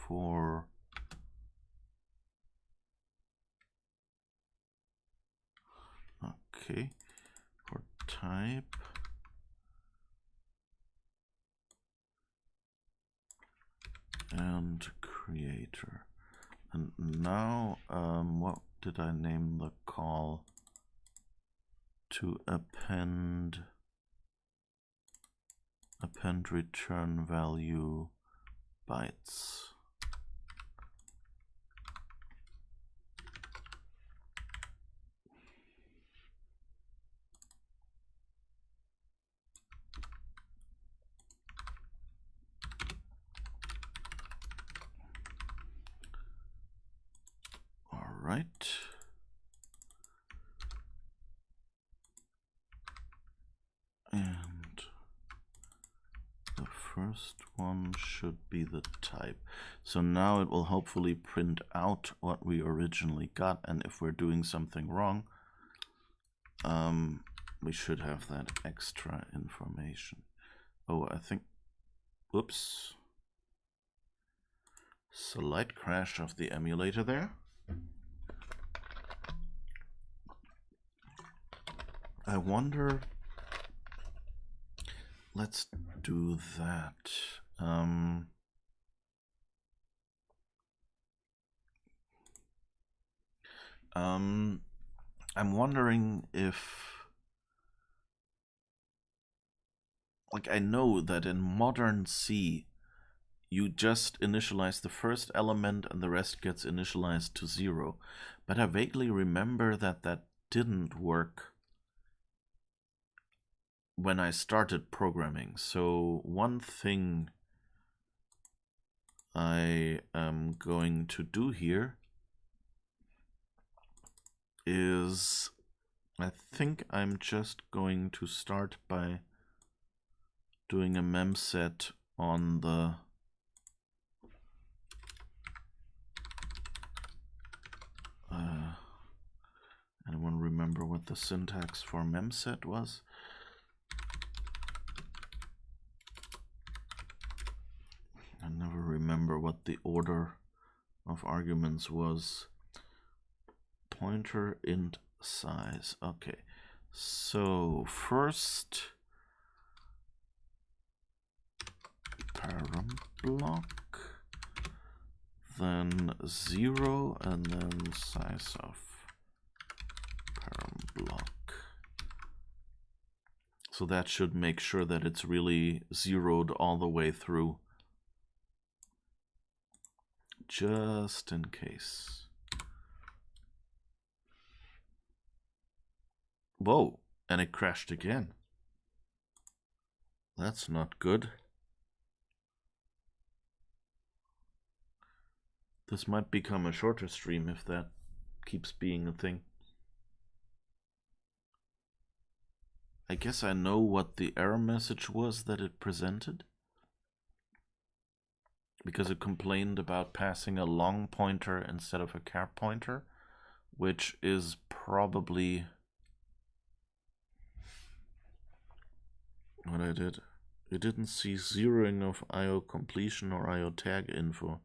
for for type and creator. And now what did I name the call? To append return value bytes. All right. And the first one should be the type. So now it will hopefully print out what we originally got, and if we're doing something wrong, we should have that extra information. Oh, I think, whoops. Slight crash of the emulator there. I wonder, let's do that. I'm wondering if, like, I know that in modern C, you just initialize the first element and the rest gets initialized to 0. But I vaguely remember that that didn't work when I started programming. So one thing I am going to do here is I think I'm just going to start by doing a memset on the anyone remember what the syntax for memset was? I never remember what the order of arguments was. Pointer int size. Okay, so first param block, then 0, and then size of param block. So that should make sure that it's really zeroed all the way through, just in case. Whoa, and it crashed again. That's not good. This might become a shorter stream if that keeps being a thing. I guess I know what the error message was that it presented, because it complained about passing a long pointer instead of a char pointer, which is probably what I did. It didn't see zeroing of IO completion or IO tag info,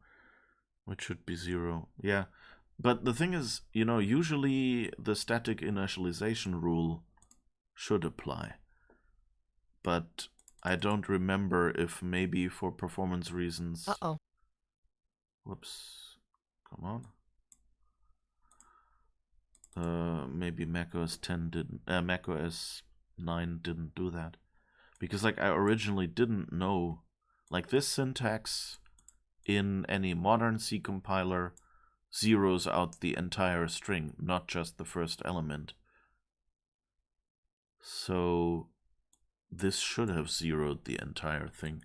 which should be 0. Yeah, but the thing is, you know, usually the static initialization rule should apply, but I don't remember if maybe for performance reasons. Whoops, come on. Maybe macOS 10 didn't. macOS 9 didn't do that, because like I originally didn't know, like this syntax in any modern C compiler zeroes out the entire string, not just the first element. So this should have zeroed the entire thing.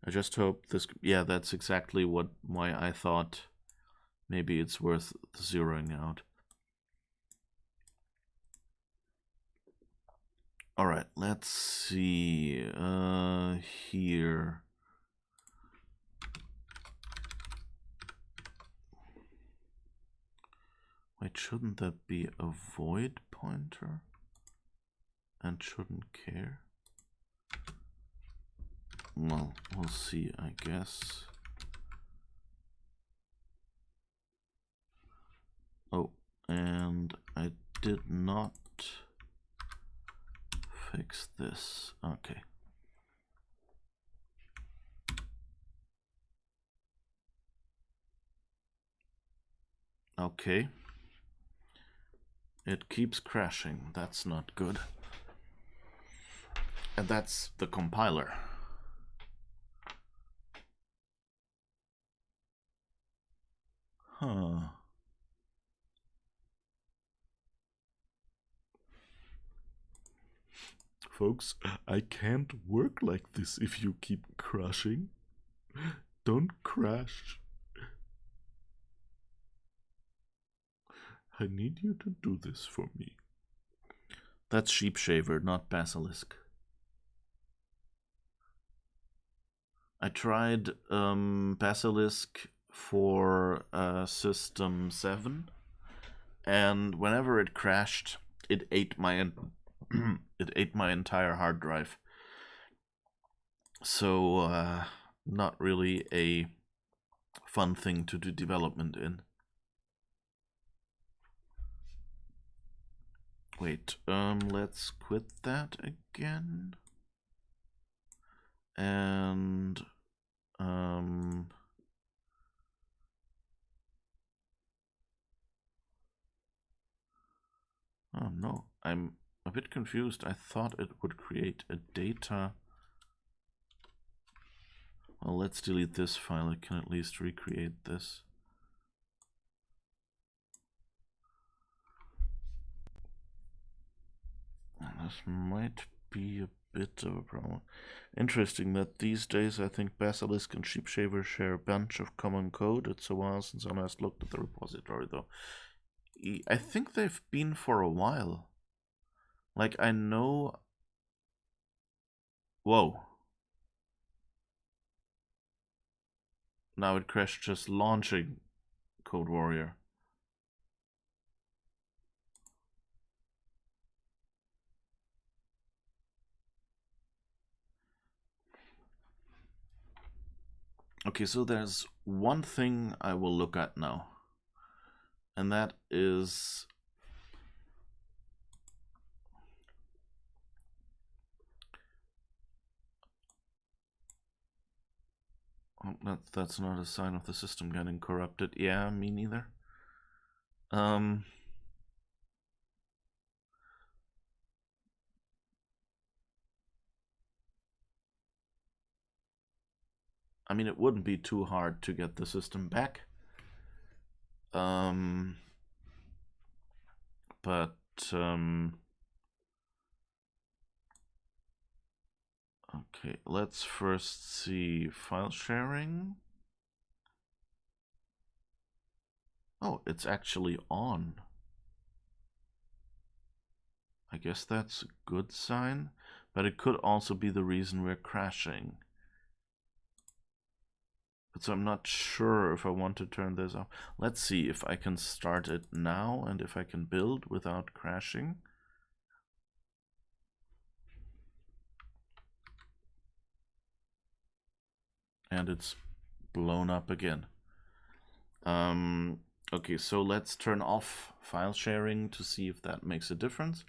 I just hope this, yeah, that's exactly why I thought maybe it's worth zeroing out. All right, let's see here. Wait, shouldn't that be a void pointer and shouldn't care? Well, we'll see, I guess. Oh, and I did not fix this. Okay. Okay. It keeps crashing. That's not good. And that's the compiler. Huh. Folks, I can't work like this if you keep crashing. Don't crash. I need you to do this for me. That's Sheepshaver, not Basilisk. I tried Basilisk for System 7, and whenever it crashed, it ate my it ate my entire hard drive. So not really a fun thing to do development in. Wait, let's quit that again. And oh no, I'm a bit confused. I thought it would create a data. Well, let's delete this file. I can at least recreate this. This might be a bit of a problem. Interesting that these days I think Basilisk and Sheepshaver share a bunch of common code. It's a while since I last looked at the repository though. I think they've been for a while. Like I know... Whoa. Now it crashed just launching Code Warrior. Okay, so there's one thing I will look at now. And that is... Oh, that's not a sign of the system getting corrupted. Yeah, me neither. I mean, it wouldn't be too hard to get the system back. Okay, let's first see file sharing. Oh, it's actually on. I guess that's a good sign, but it could also be the reason we're crashing. But so I'm not sure if I want to turn this off. Let's see if I can start it now and if I can build without crashing. And it's blown up again. Okay, so let's turn off file sharing to see if that makes a difference.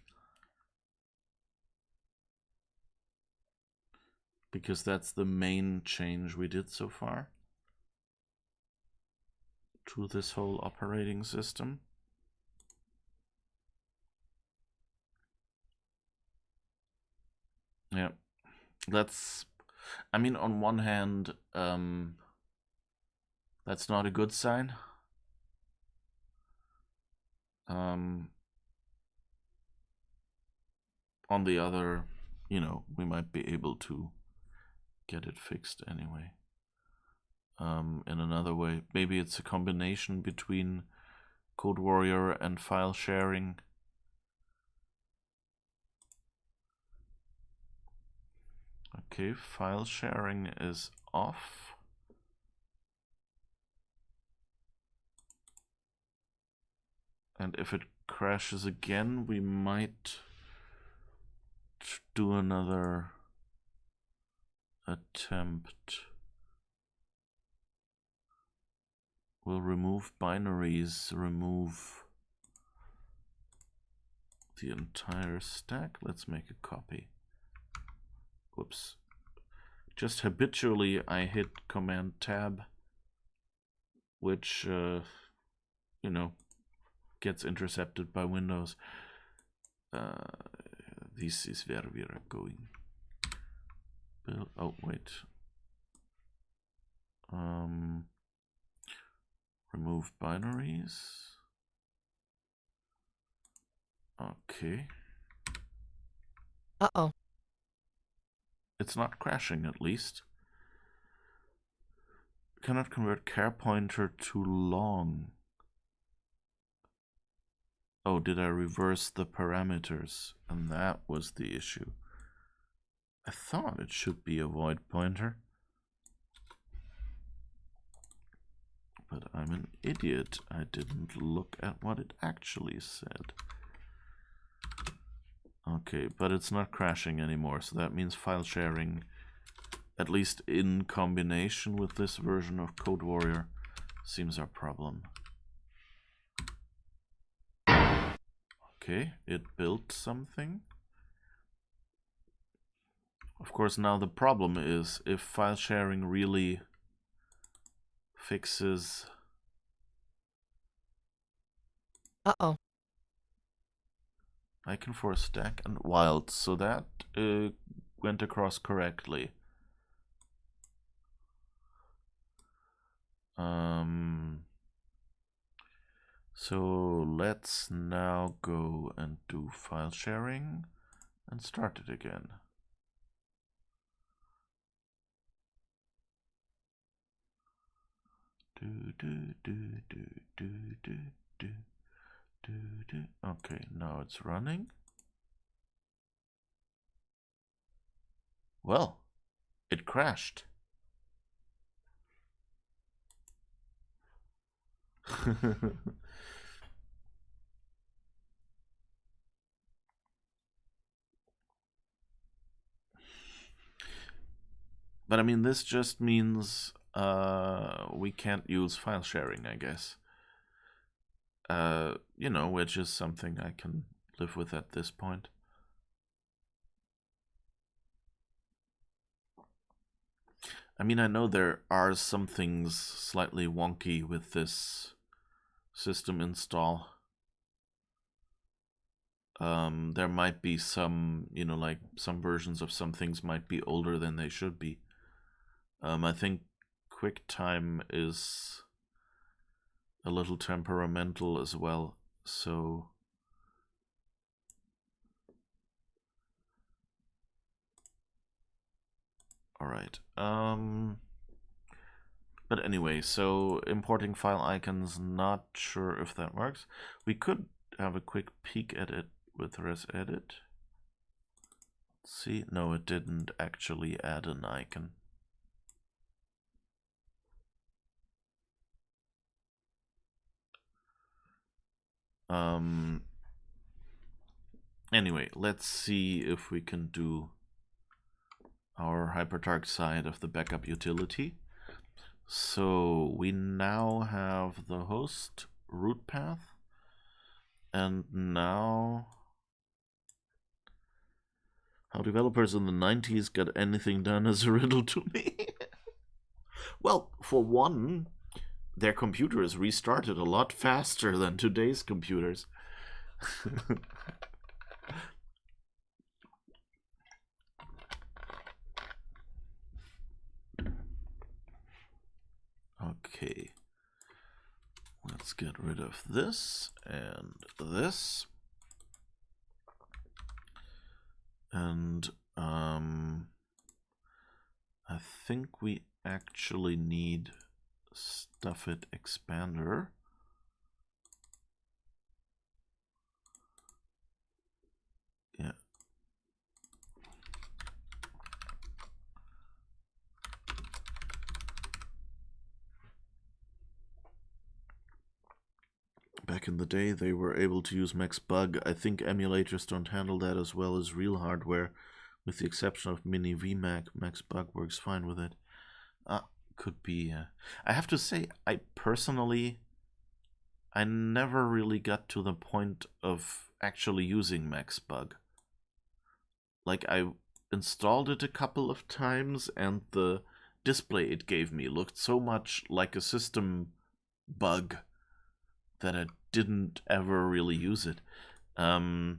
Because that's the main change we did so far to this whole operating system. Yeah, that's, I mean, on one hand, that's not a good sign. On the other, you know, we might be able to get it fixed anyway. In another way, maybe it's a combination between Code Warrior and file sharing. Okay, file sharing is off. And if it crashes again, we might do another attempt. We'll remove binaries, remove the entire stack. Let's make a copy. Whoops. Just habitually I hit Command Tab, which, you know, gets intercepted by Windows. This is where we are going. Oh, wait. Remove binaries. Okay. Uh-oh. It's not crashing, at least. Cannot convert char pointer to long. Oh, did I reverse the parameters? And that was the issue. I thought it should be a void pointer. But I'm an idiot. I didn't look at what it actually said. Okay, but it's not crashing anymore, so that means file sharing, at least in combination with this version of Code Warrior, seems our problem. Okay, it built something. Of course, now the problem is if file sharing really fixes... Uh-oh. Icon for a stack and wild, so that went across correctly. So let's now go and do file sharing and start it again. Okay, now it's running. Well, it crashed. But I mean, this just means we can't use file sharing, I guess. You know, which is something I can live with at this point. I mean, I know there are some things slightly wonky with this system install. There might be some, you know, like some versions of some things might be older than they should be. I think QuickTime is a little temperamental as well, so all right. But anyway, so importing file icons, not sure if that works. We could have a quick peek at it with resEdit. Let's see, no, it didn't actually add an icon. Anyway, let's see if we can do our HyperCard side of the backup utility. So we now have the host root path, and now how developers in the 90s got anything done is a riddle to me. Well, for one, their computers restarted a lot faster than today's computers. Okay, let's get rid of this and this. And I think we actually need stuffit expander. Yeah. Back in the day, they were able to use maxbug. I think emulators don't handle that as well as real hardware, with the exception of Mini VMac. Maxbug works fine with it. Could be. I have to say, I never really got to the point of actually using maxbug. Like, I installed it a couple of times, and the display it gave me looked so much like a system bug that I didn't ever really use it. There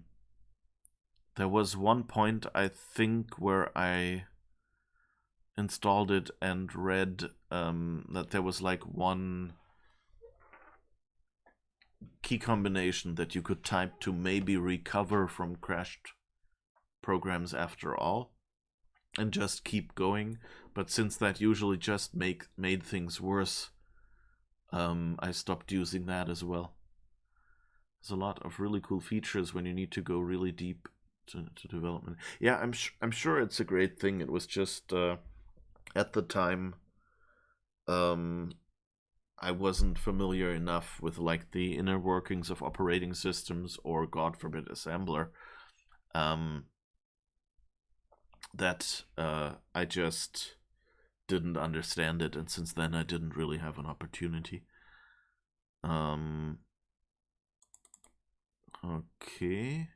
was one point, I think, where I installed it and read that there was like one key combination that you could type to maybe recover from crashed programs after all and just keep going. But since that usually just made things worse, I stopped using that as well. There's a lot of really cool features when you need to go really deep to development. Yeah, I'm sure it's a great thing. It was just at the time I wasn't familiar enough with like the inner workings of operating systems or, God forbid, assembler, that I just didn't understand it, and since then I didn't really have an opportunity. Okay.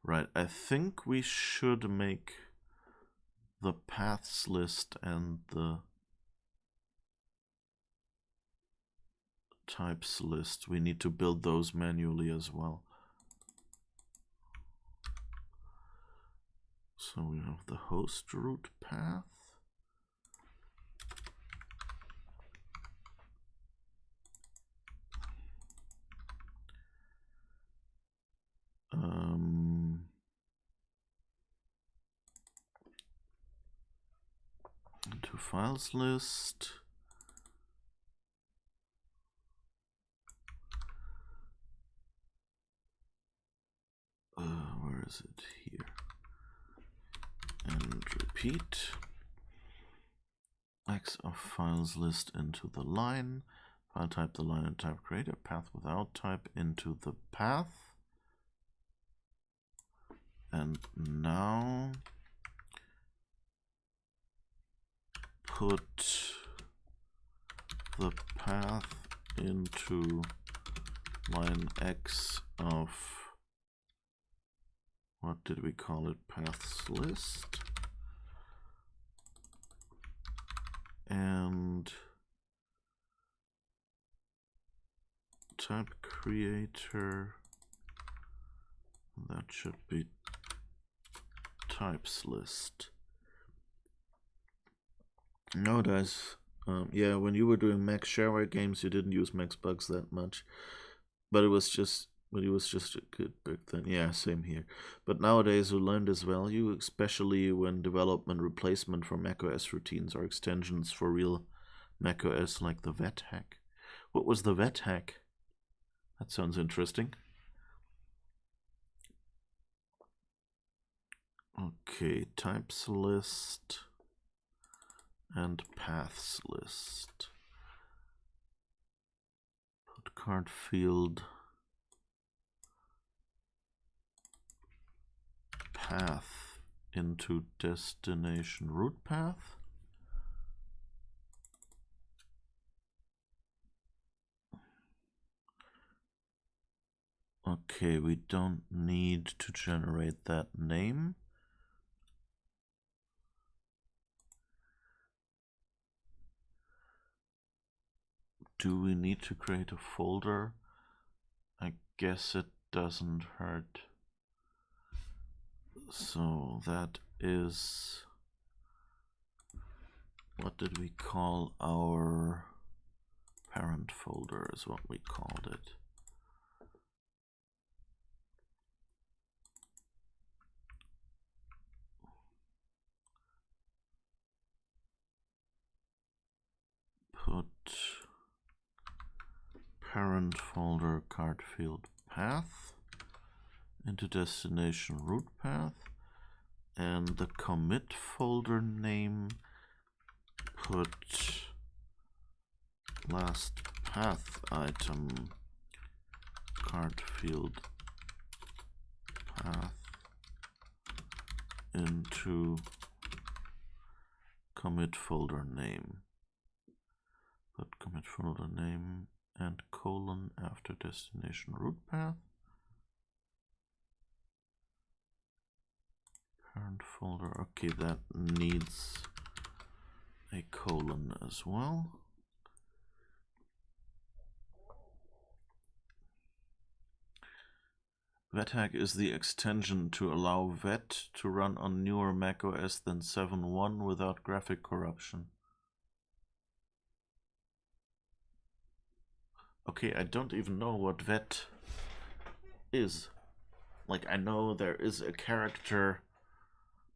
Right, I think we should make the paths list and the types list. We need to build those manually as well. So we have the host root path. files list. Where is it? Here. And repeat. X of files list into the line. File type the line and type creator. Path without type into the path. And now put the path into line X of, what did we call it, paths list, and type creator, that should be types list. Nowadays, yeah, when you were doing Max shareware games, you didn't use Max bugs that much, but it was just a good back then. Yeah, same here. But nowadays we learned this value, especially when development replacement for macOS routines or extensions for real macOS, like the vet hack. What was the vet hack? That sounds interesting. Okay, types list and paths list. Put card field path into destination root path. Okay, we don't need to generate that name. Do we need to create a folder? I guess it doesn't hurt. So that is, what did we call our parent folder is what we called it. Put parent folder card field path into destination root path, and the commit folder name, put last path item card field path into commit folder name. Put commit folder name and colon after destination root path. Parent folder, okay, that needs a colon as well. VetHack is the extension to allow Vet to run on newer macOS than 7.1 without graphic corruption. Okay, I don't even know what Vet is. Like, I know there is a character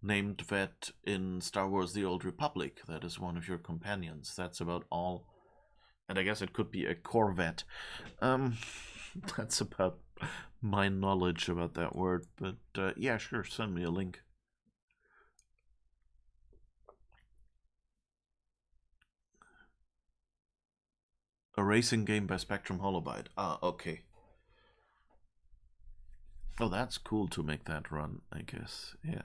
named Vet in Star Wars The Old Republic. That is one of your companions. That's about all. And I guess it could be a Corvette. That's about my knowledge about that word. But yeah, sure, send me a link. A racing game by Spectrum Holobyte. Ah, okay. Oh, that's cool to make that run, I guess. Yeah.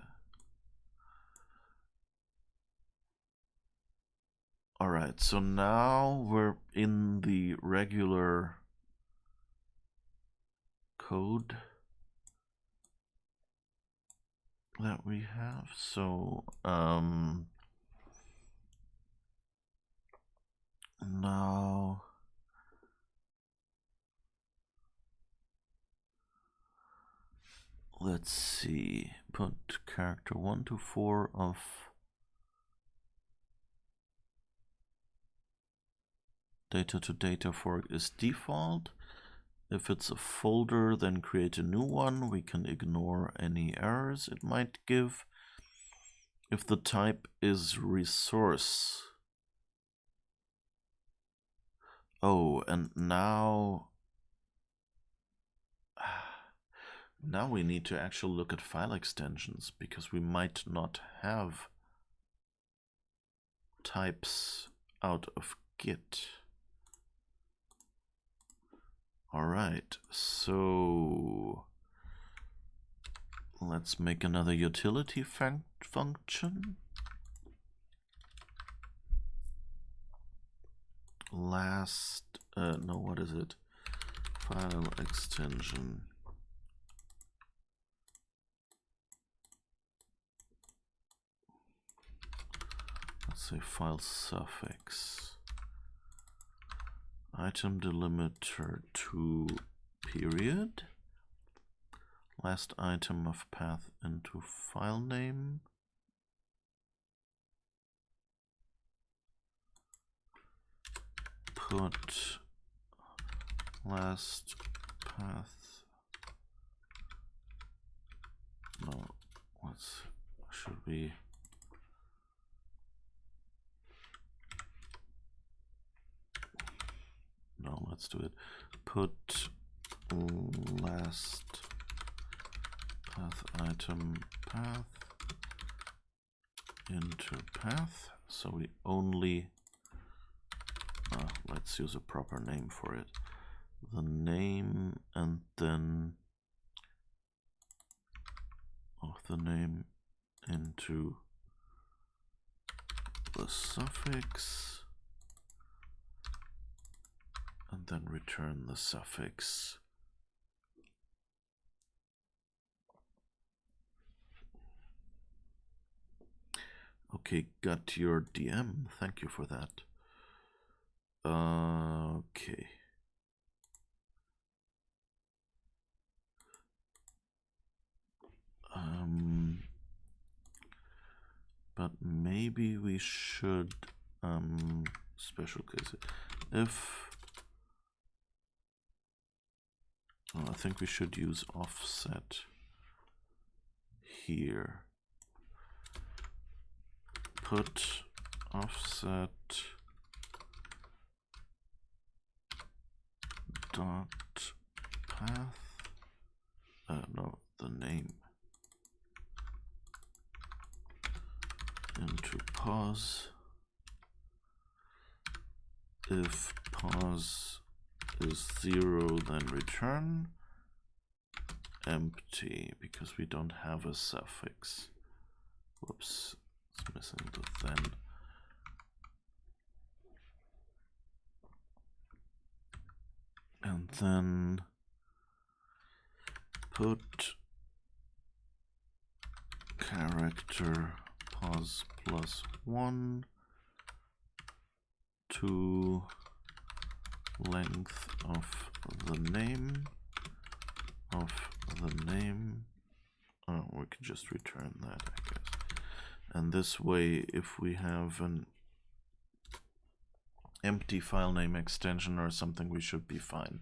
Alright, so now we're in the regular code that we have. So, now let's see, put character 1 to 4 of data to data fork is default. If it's a folder, then create a new one. We can ignore any errors it might give. If the type is resource, Oh, and now we need to actually look at file extensions, because we might not have types out of Git. All right, so let's make another utility function. What is it? File extension. Let's say file suffix. Item delimiter to period. Last item of path into file name. Put last path. No, should we? No, let's do it. Put last path item path into path. So we only, let's use a proper name for it. The name and then of the name into the suffix, and then return the suffix. Okay, got your DM. Thank you for that. Okay. But maybe we should special case it. If I think we should use offset here. Put offset dot path. No, the name into pause. If pause is 0, then return empty, because we don't have a suffix. Whoops, it's missing the then. And then put character pause +1 to length of the name of the name. Oh, we could just return that, I guess. And this way, if we have an empty file name extension or something, we should be fine.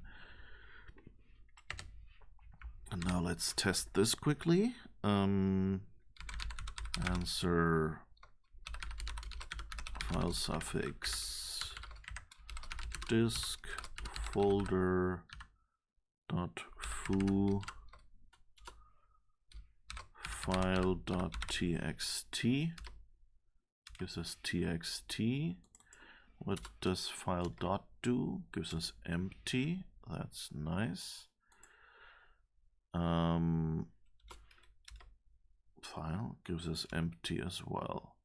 And now let's test this quickly. Answer file suffix disk folder dot foo file dot txt gives us txt. What does file dot do? Gives us empty. That's nice. File gives us empty as well.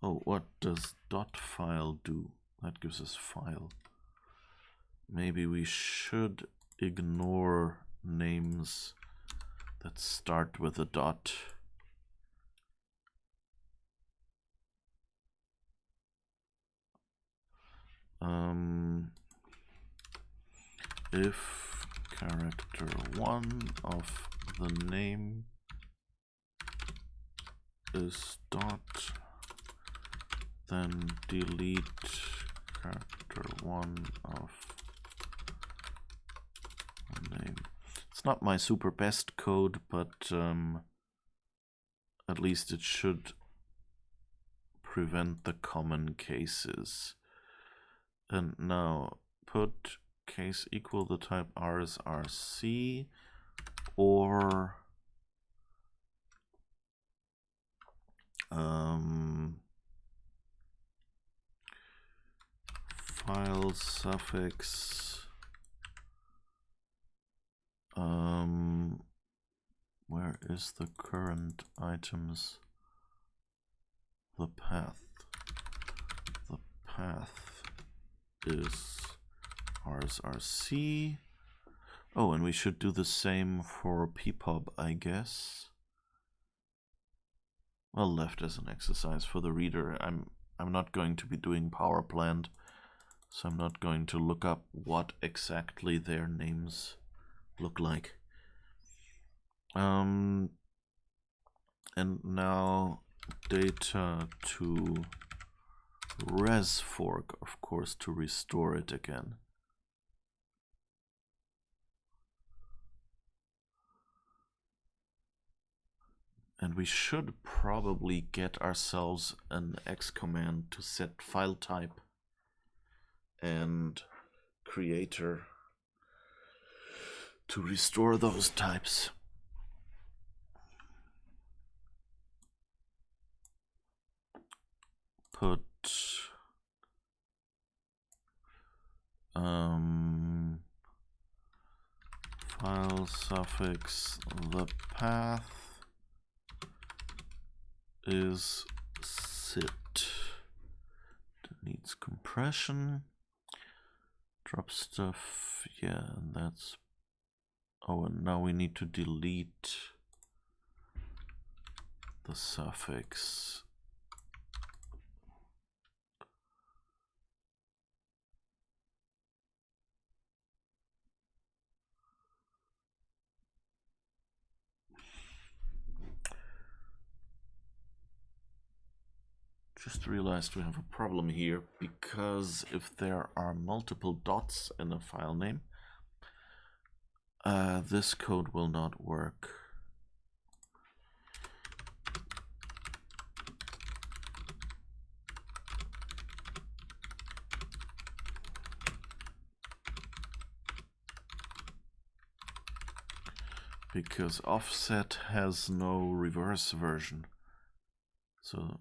Oh, what does dot file do? That gives us file. Maybe we should ignore names that start with a dot. If character 1 of the name is dot, then delete character 1 of the name. It's not my super best code, but at least it should prevent the common cases. And now put case equal the type RSRC or file suffix where is the current items? The path is RSRC. Oh, and we should do the same for ppub, I guess. Well, left as an exercise for the reader. I'm not going to be doing power plant, so I'm not going to look up what exactly their names look like. And now data to res fork, of course, to restore it again. And we should probably get ourselves an X command to set file type and creator to restore those types. Put file suffix the path is sit. That needs compression. Drop stuff, yeah, and that's. Oh, and now we need to delete the suffix. Just realized we have a problem here, because if there are multiple dots in a file name, this code will not work. Because offset has no reverse version. So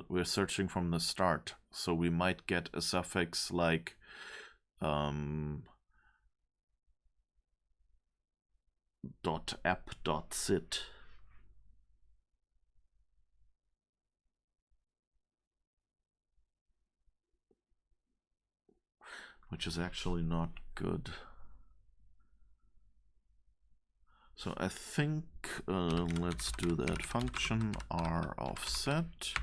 we're searching from the start, so we might get a suffix like .app.sit, which is actually not good. So I think let's do that. Function r offset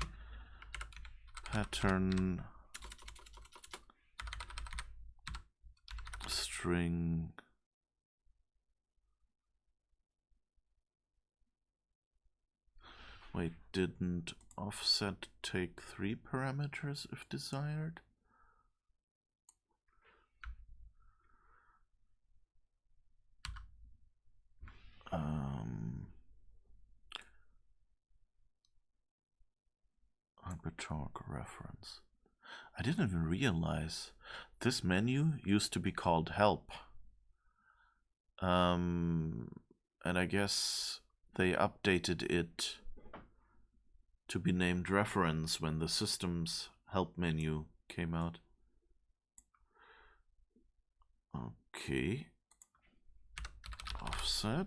pattern string wait, didn't offset take 3 parameters if desired? HyperCard reference. I didn't even realize this menu used to be called help. And I guess they updated it to be named reference when the system's help menu came out. Okay. Offset.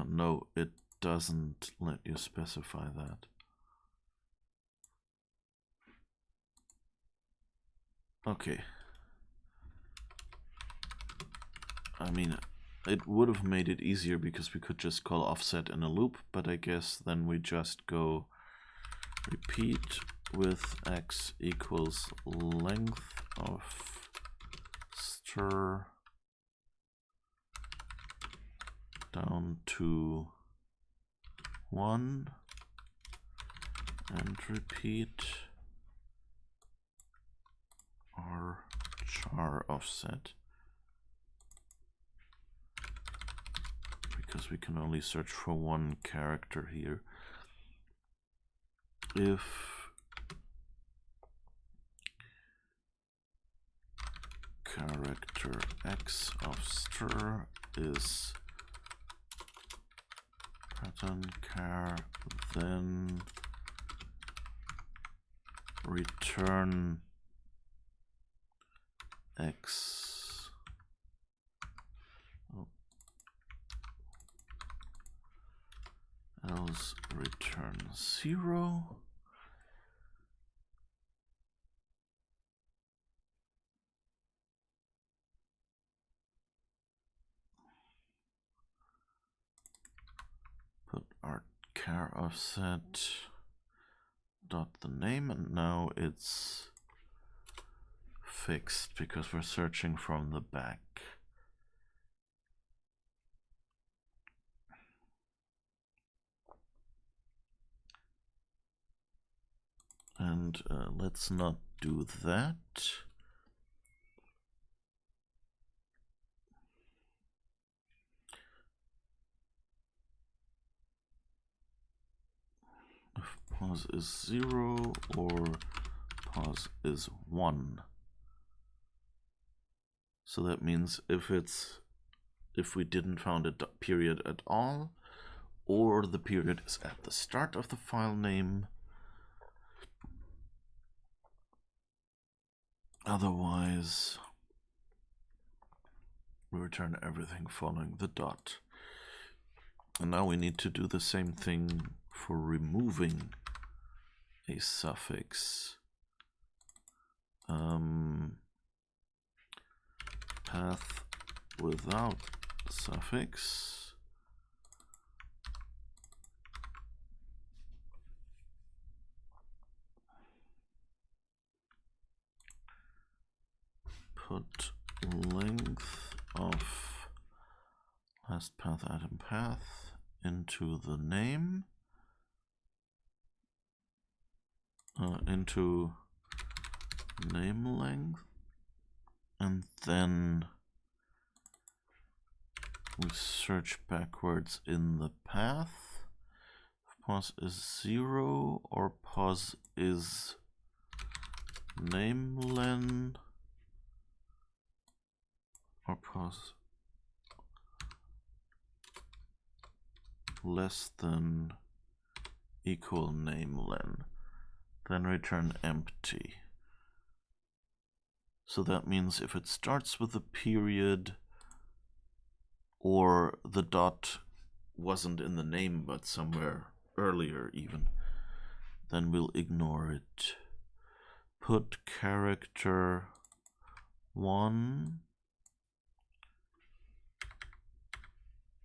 No, it doesn't let you specify that. Okay. I mean, it would have made it easier because we could just call offset in a loop, but I guess then we just go repeat with x equals length of stir down to 1 and repeat char offset, because we can only search for one character here. If character x of str is pattern char, then return x. Oh. Else return 0. Put our char offset dot the name, and now it's fixed because we're searching from the back. And let's not do that. If pos is 0 or pos is 1. So that means if we didn't found a period at all, or the period is at the start of the file name. Otherwise, we return everything following the dot. And now we need to do the same thing for removing a suffix. Path without suffix. Put length of last path item path into the name, into name length, and then we search backwards in the path. If pos is 0 or pos is namelen, or pos less than equal namelen, then return empty. So that means if it starts with a period or the dot wasn't in the name but somewhere earlier even, then we'll ignore it. Put character 1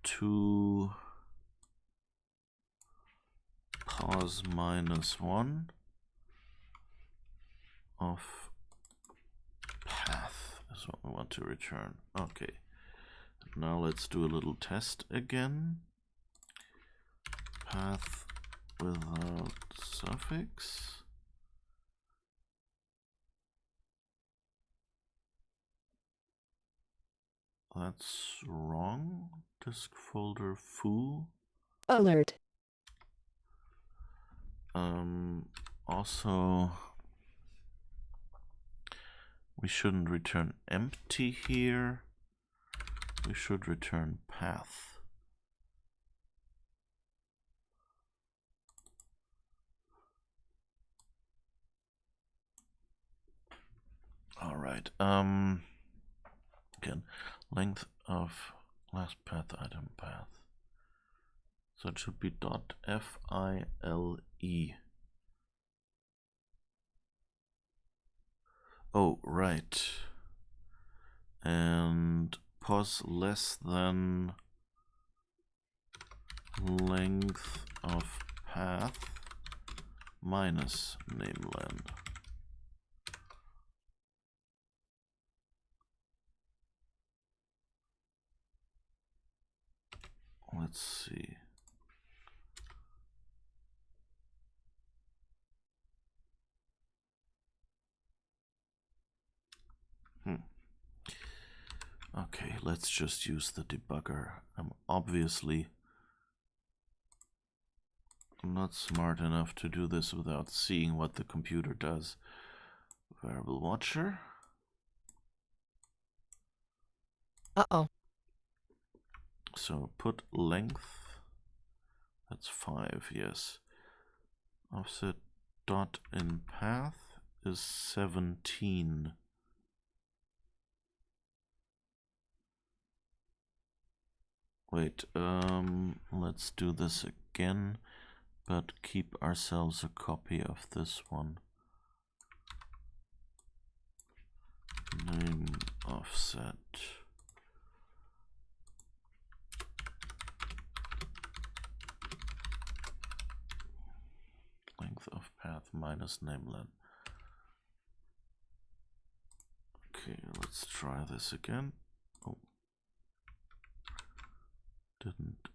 to pos -1 of path is what we want to return. Okay, now let's do a little test again. Path without suffix. That's wrong. Disk folder foo. Alert. Also, we shouldn't return empty here. We should return path. All right. Again, length of last path item path. So it should be .file. Oh, right. And pos less than length of path minus namelen. Let's see. Okay, let's just use the debugger. I'm obviously not smart enough to do this without seeing what the computer does. Variable watcher. Uh-oh. So put length. That's 5, yes. Offset dot in path is 17. Wait, let's do this again, but keep ourselves a copy of this one. Name offset. Length of path minus namelet. Okay, let's try this again. Oh, didn't.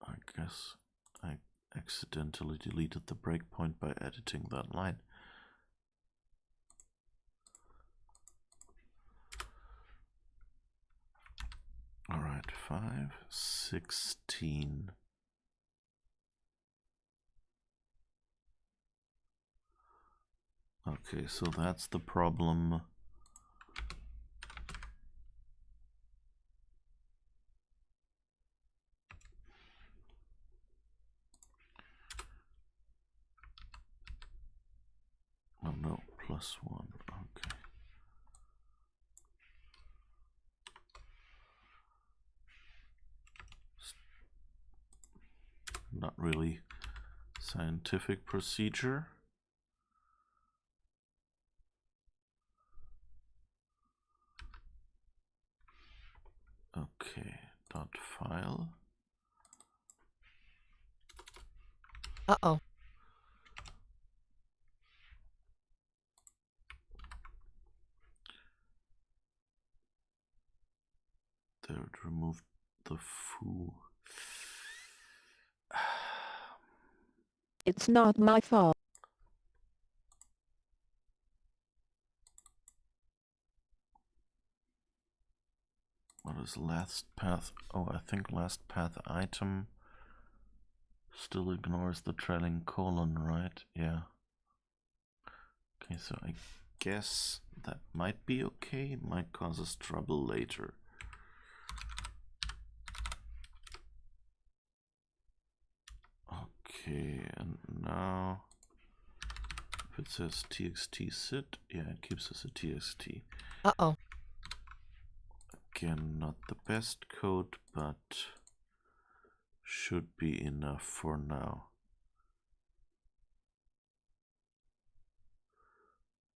I guess I accidentally deleted the breakpoint by editing that line. Alright, 5, 16. Okay, so that's the problem. Oh no, +1, okay. Not really scientific procedure. Okay, dot file. Uh-oh. There, it removed the foo. It's not my fault. What is last path? Oh, I think last path item still ignores the trailing colon, right? Yeah. Okay, so I guess that might be okay. It might cause us trouble later. Okay, and now if it says txt sit, yeah, it keeps us a txt. Uh-oh. Again, not the best code, but should be enough for now.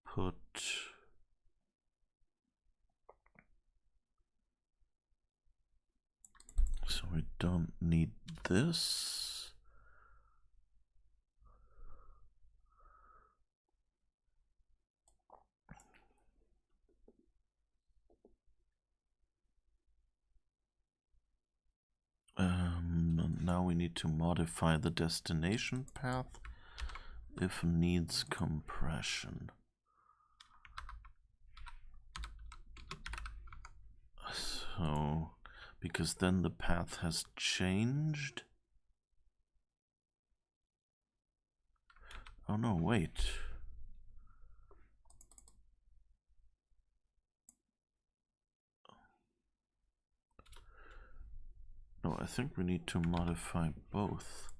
Put so we don't need this. Now we need to modify the destination path if needs compression. So, because then the path has changed. Oh no, wait. No, I think we need to modify both.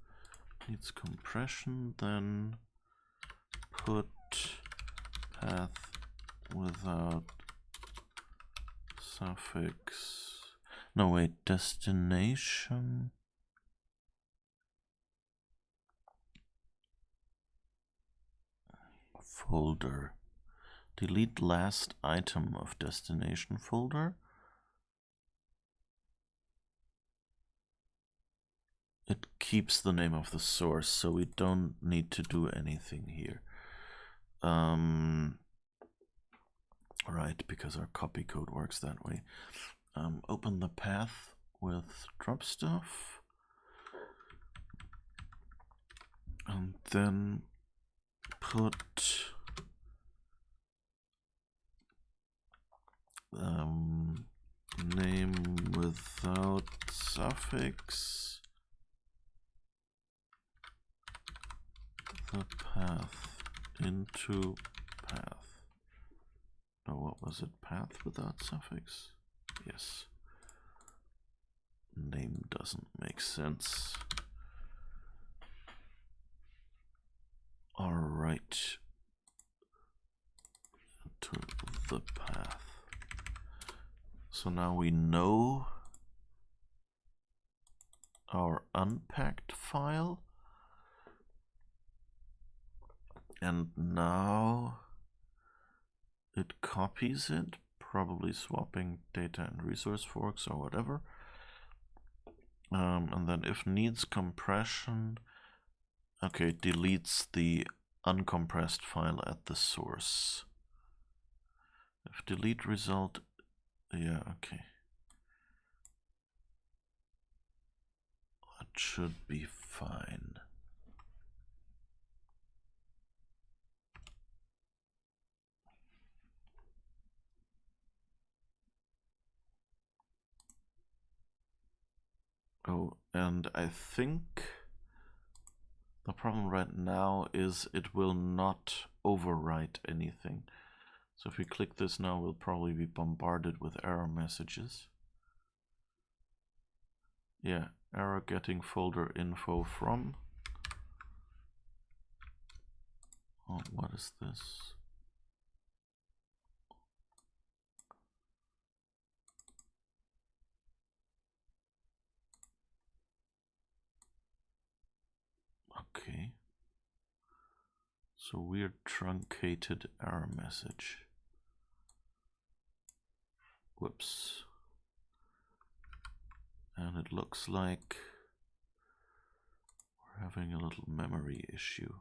Needs compression, then put path without suffix. No, wait, destination. Folder. Delete last item of destination folder. It keeps the name of the source, so we don't need to do anything here. Right, because our copy code works that way. Open the path with drop stuff. And then put name without suffix, the path into path. No, what was it? Path without suffix? Yes. Name doesn't make sense. All right. To the path. So now we know our unpacked file. And now it copies it, probably swapping data and resource forks or whatever. And then if needs compression, okay, it deletes the uncompressed file at the source. If delete result, yeah, okay. That should be fine. Oh, and I think the problem right now is it will not overwrite anything. So if we click this now, we'll probably be bombarded with error messages. Yeah, error getting folder info from. Oh, what is this? Okay. So weird truncated error message. Whoops. And it looks like we're having a little memory issue.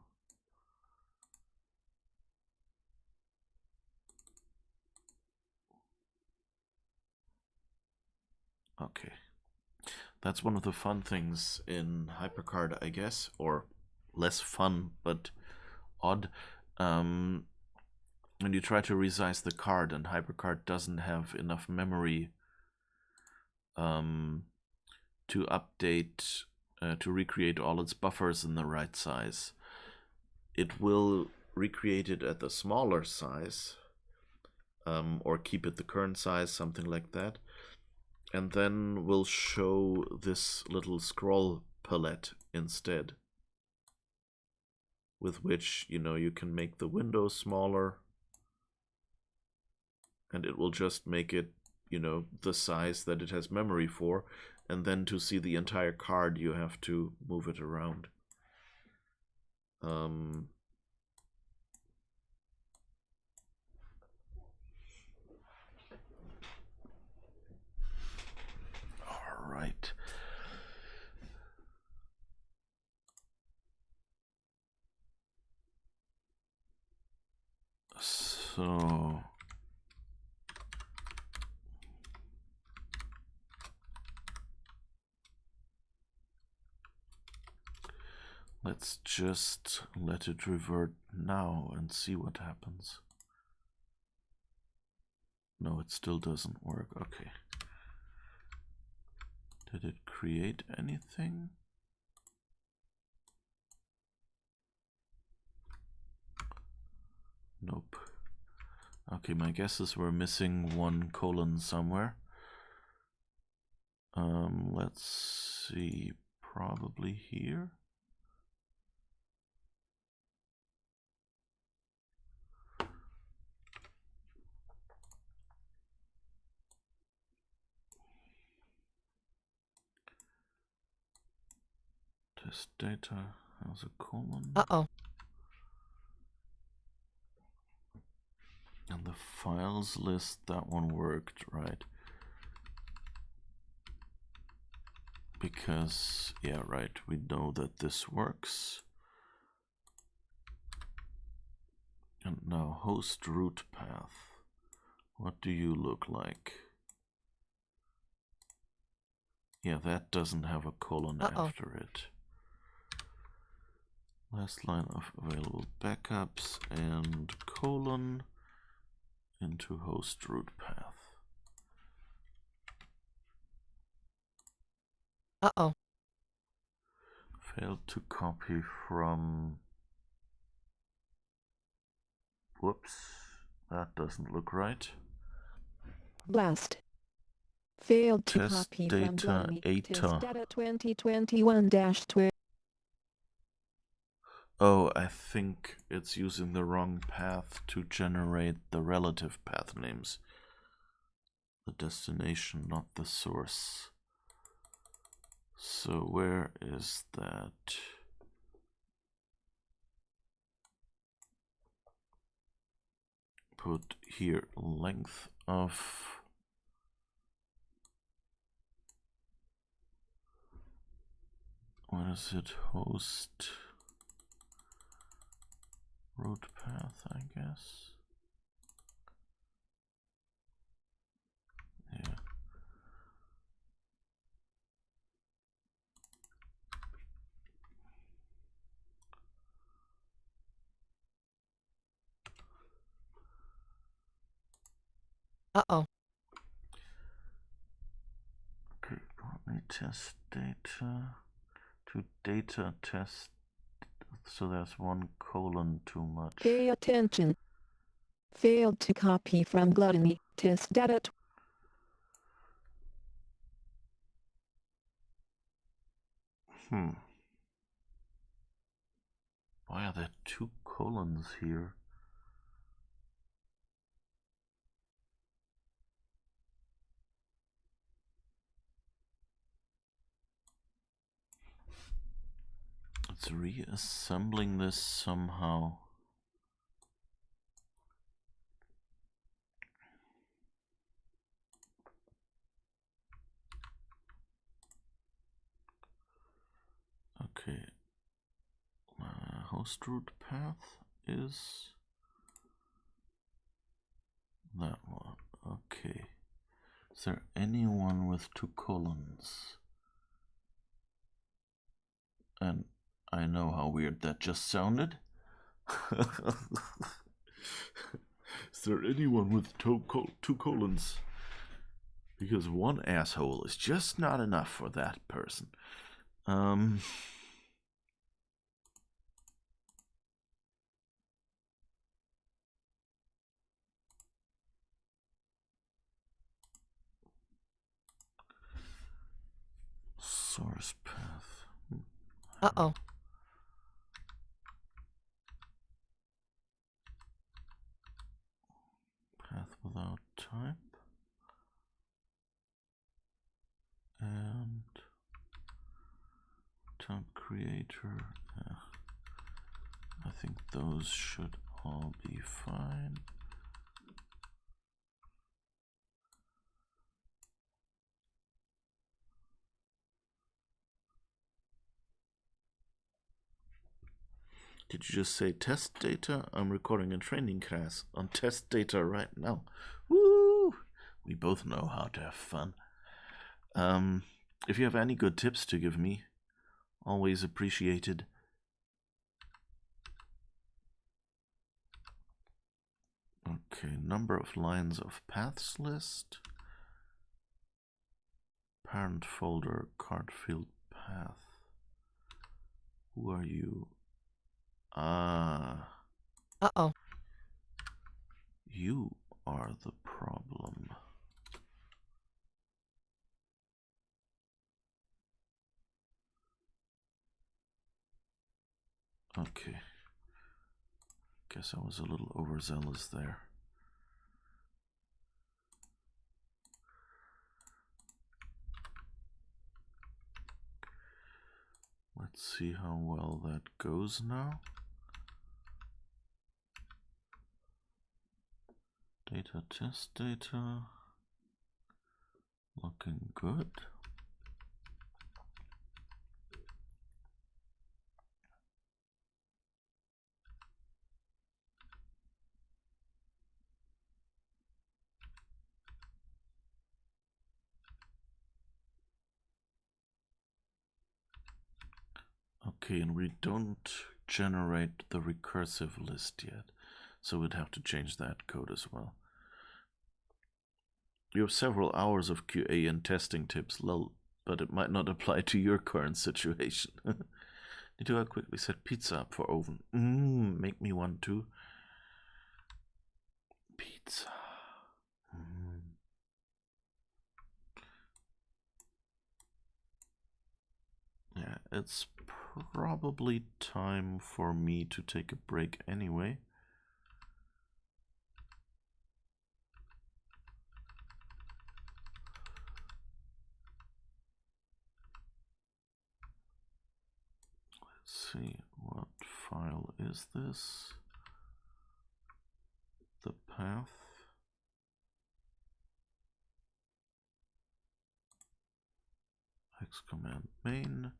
Okay. That's one of the fun things in HyperCard, I guess, or less fun, but odd. When you try to resize the card and HyperCard doesn't have enough memory to update, to recreate all its buffers in the right size, it will recreate it at the smaller size, or keep it the current size, something like that. And then we'll show this little scroll palette instead, with which, you know, you can make the window smaller, and it will just make it, you know, the size that it has memory for. And then to see the entire card, you have to move it around. All right. So let's just let it revert now and see what happens. No, it still doesn't work. Okay. Did it create anything? Nope. Okay, my guess is we're missing one colon somewhere. Let's see, probably here. Test data has a colon. Uh-oh. And the files list, that one worked, right? Because, yeah, right, we know that this works. And now host root path. What do you look like? Yeah, that doesn't have a colon after it. Last line of available backups and colon into host root path. Uh-oh. Failed to copy from... Whoops, that doesn't look right. Blast. Failed to Test copy data from Gluttony. Test ATA. data 2021-12. Oh, I think it's using the wrong path to generate the relative path names. The destination, not the source. So where is that? Put here length of what is it? Host road path, I guess. Yeah. Uh-oh. Okay, let me test data to data test. So there's one colon too much. Pay attention. Failed to copy from Gluttony. Test data. Why are there two colons here? It's reassembling this somehow. Okay. Host root path is that one. Okay. Is there anyone with two colons? And I know how weird that just sounded. Is there anyone with two colons? Because one asshole is just not enough for that person. Source path. Uh-oh. Path without type. And type creator. I think those should all be fine. Did you just say test data? I'm recording a training class on test data right now. Woo! We both know how to have fun. If you have any good tips to give me, always appreciated. Okay, number of lines of paths list. Parent folder, card field path. Who are you? Uh-oh. You are the problem. Okay. Guess I was a little overzealous there. Let's see how well that goes now. Data test data. Looking good. Okay, and we don't generate the recursive list yet, so we'd have to change that code as well. You have several hours of QA and testing tips. Lol, but it might not apply to your current situation. Need to quickly set pizza up for oven. Make me one too. Pizza. Yeah, it's probably time for me to take a break anyway. Let's see, what file is this? The path. X command main.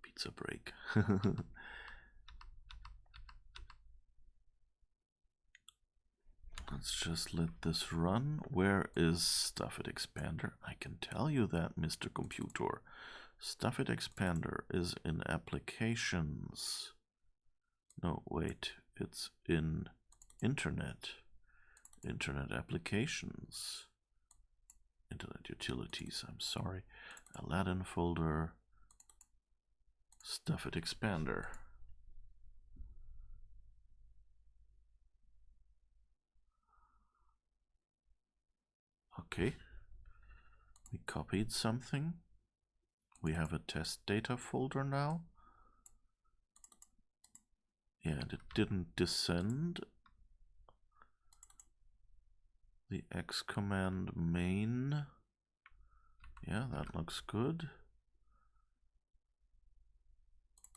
Pizza break. Let's just let this run. Where is Stuffit Expander? I can tell you that, Mr. Computer. Stuffit Expander is in Applications. No, wait. It's in Internet. Internet Applications. Internet Utilities, I'm sorry. Aladdin folder. Stuffit Expander. Okay, we copied something. We have a test data folder now. Yeah, and it didn't descend. The X command main. Yeah, that looks good.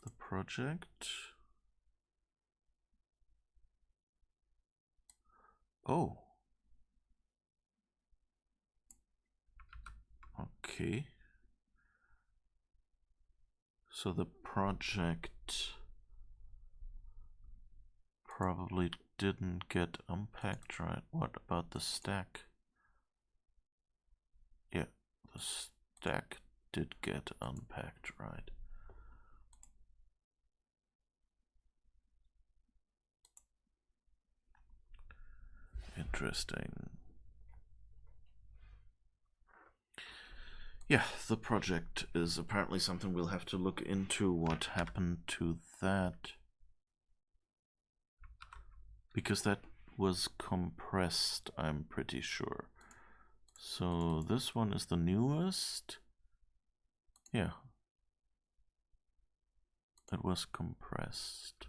The project. Oh. Okay. So the project probably didn't get unpacked right. What about the stack? Yeah, the stack did get unpacked right. Interesting. Yeah, the project is apparently something we'll have to look into, what happened to that. Because that was compressed, I'm pretty sure. So this one is the newest. Yeah. It was compressed.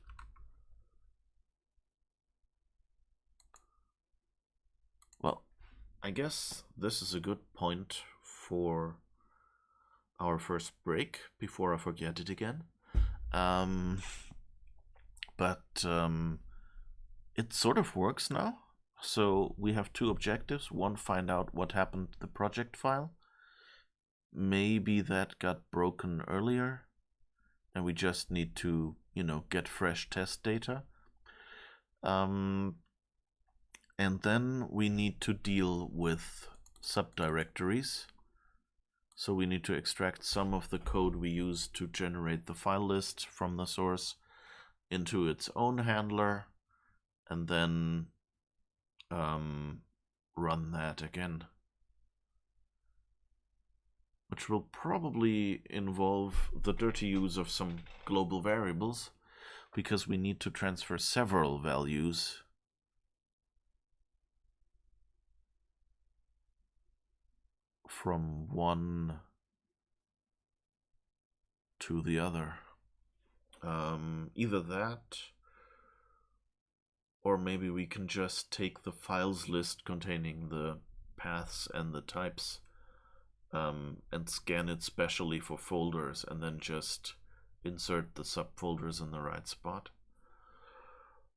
Well, I guess this is a good point for our first break before I forget it again. It sort of works now. So we have two objectives. One, find out what happened to the project file. Maybe that got broken earlier and we just need to, get fresh test data. And then we need to deal with subdirectories. So we need to extract some of the code we use to generate the file list from the source into its own handler, and then run that again. Which will probably involve the dirty use of some global variables, because we need to transfer several values from one to the other. Either that, or maybe we can just take the files list containing the paths and the types and scan it specially for folders and then just insert the subfolders in the right spot.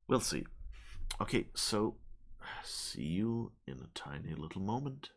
We'll see. Okay, so see you in a tiny little moment.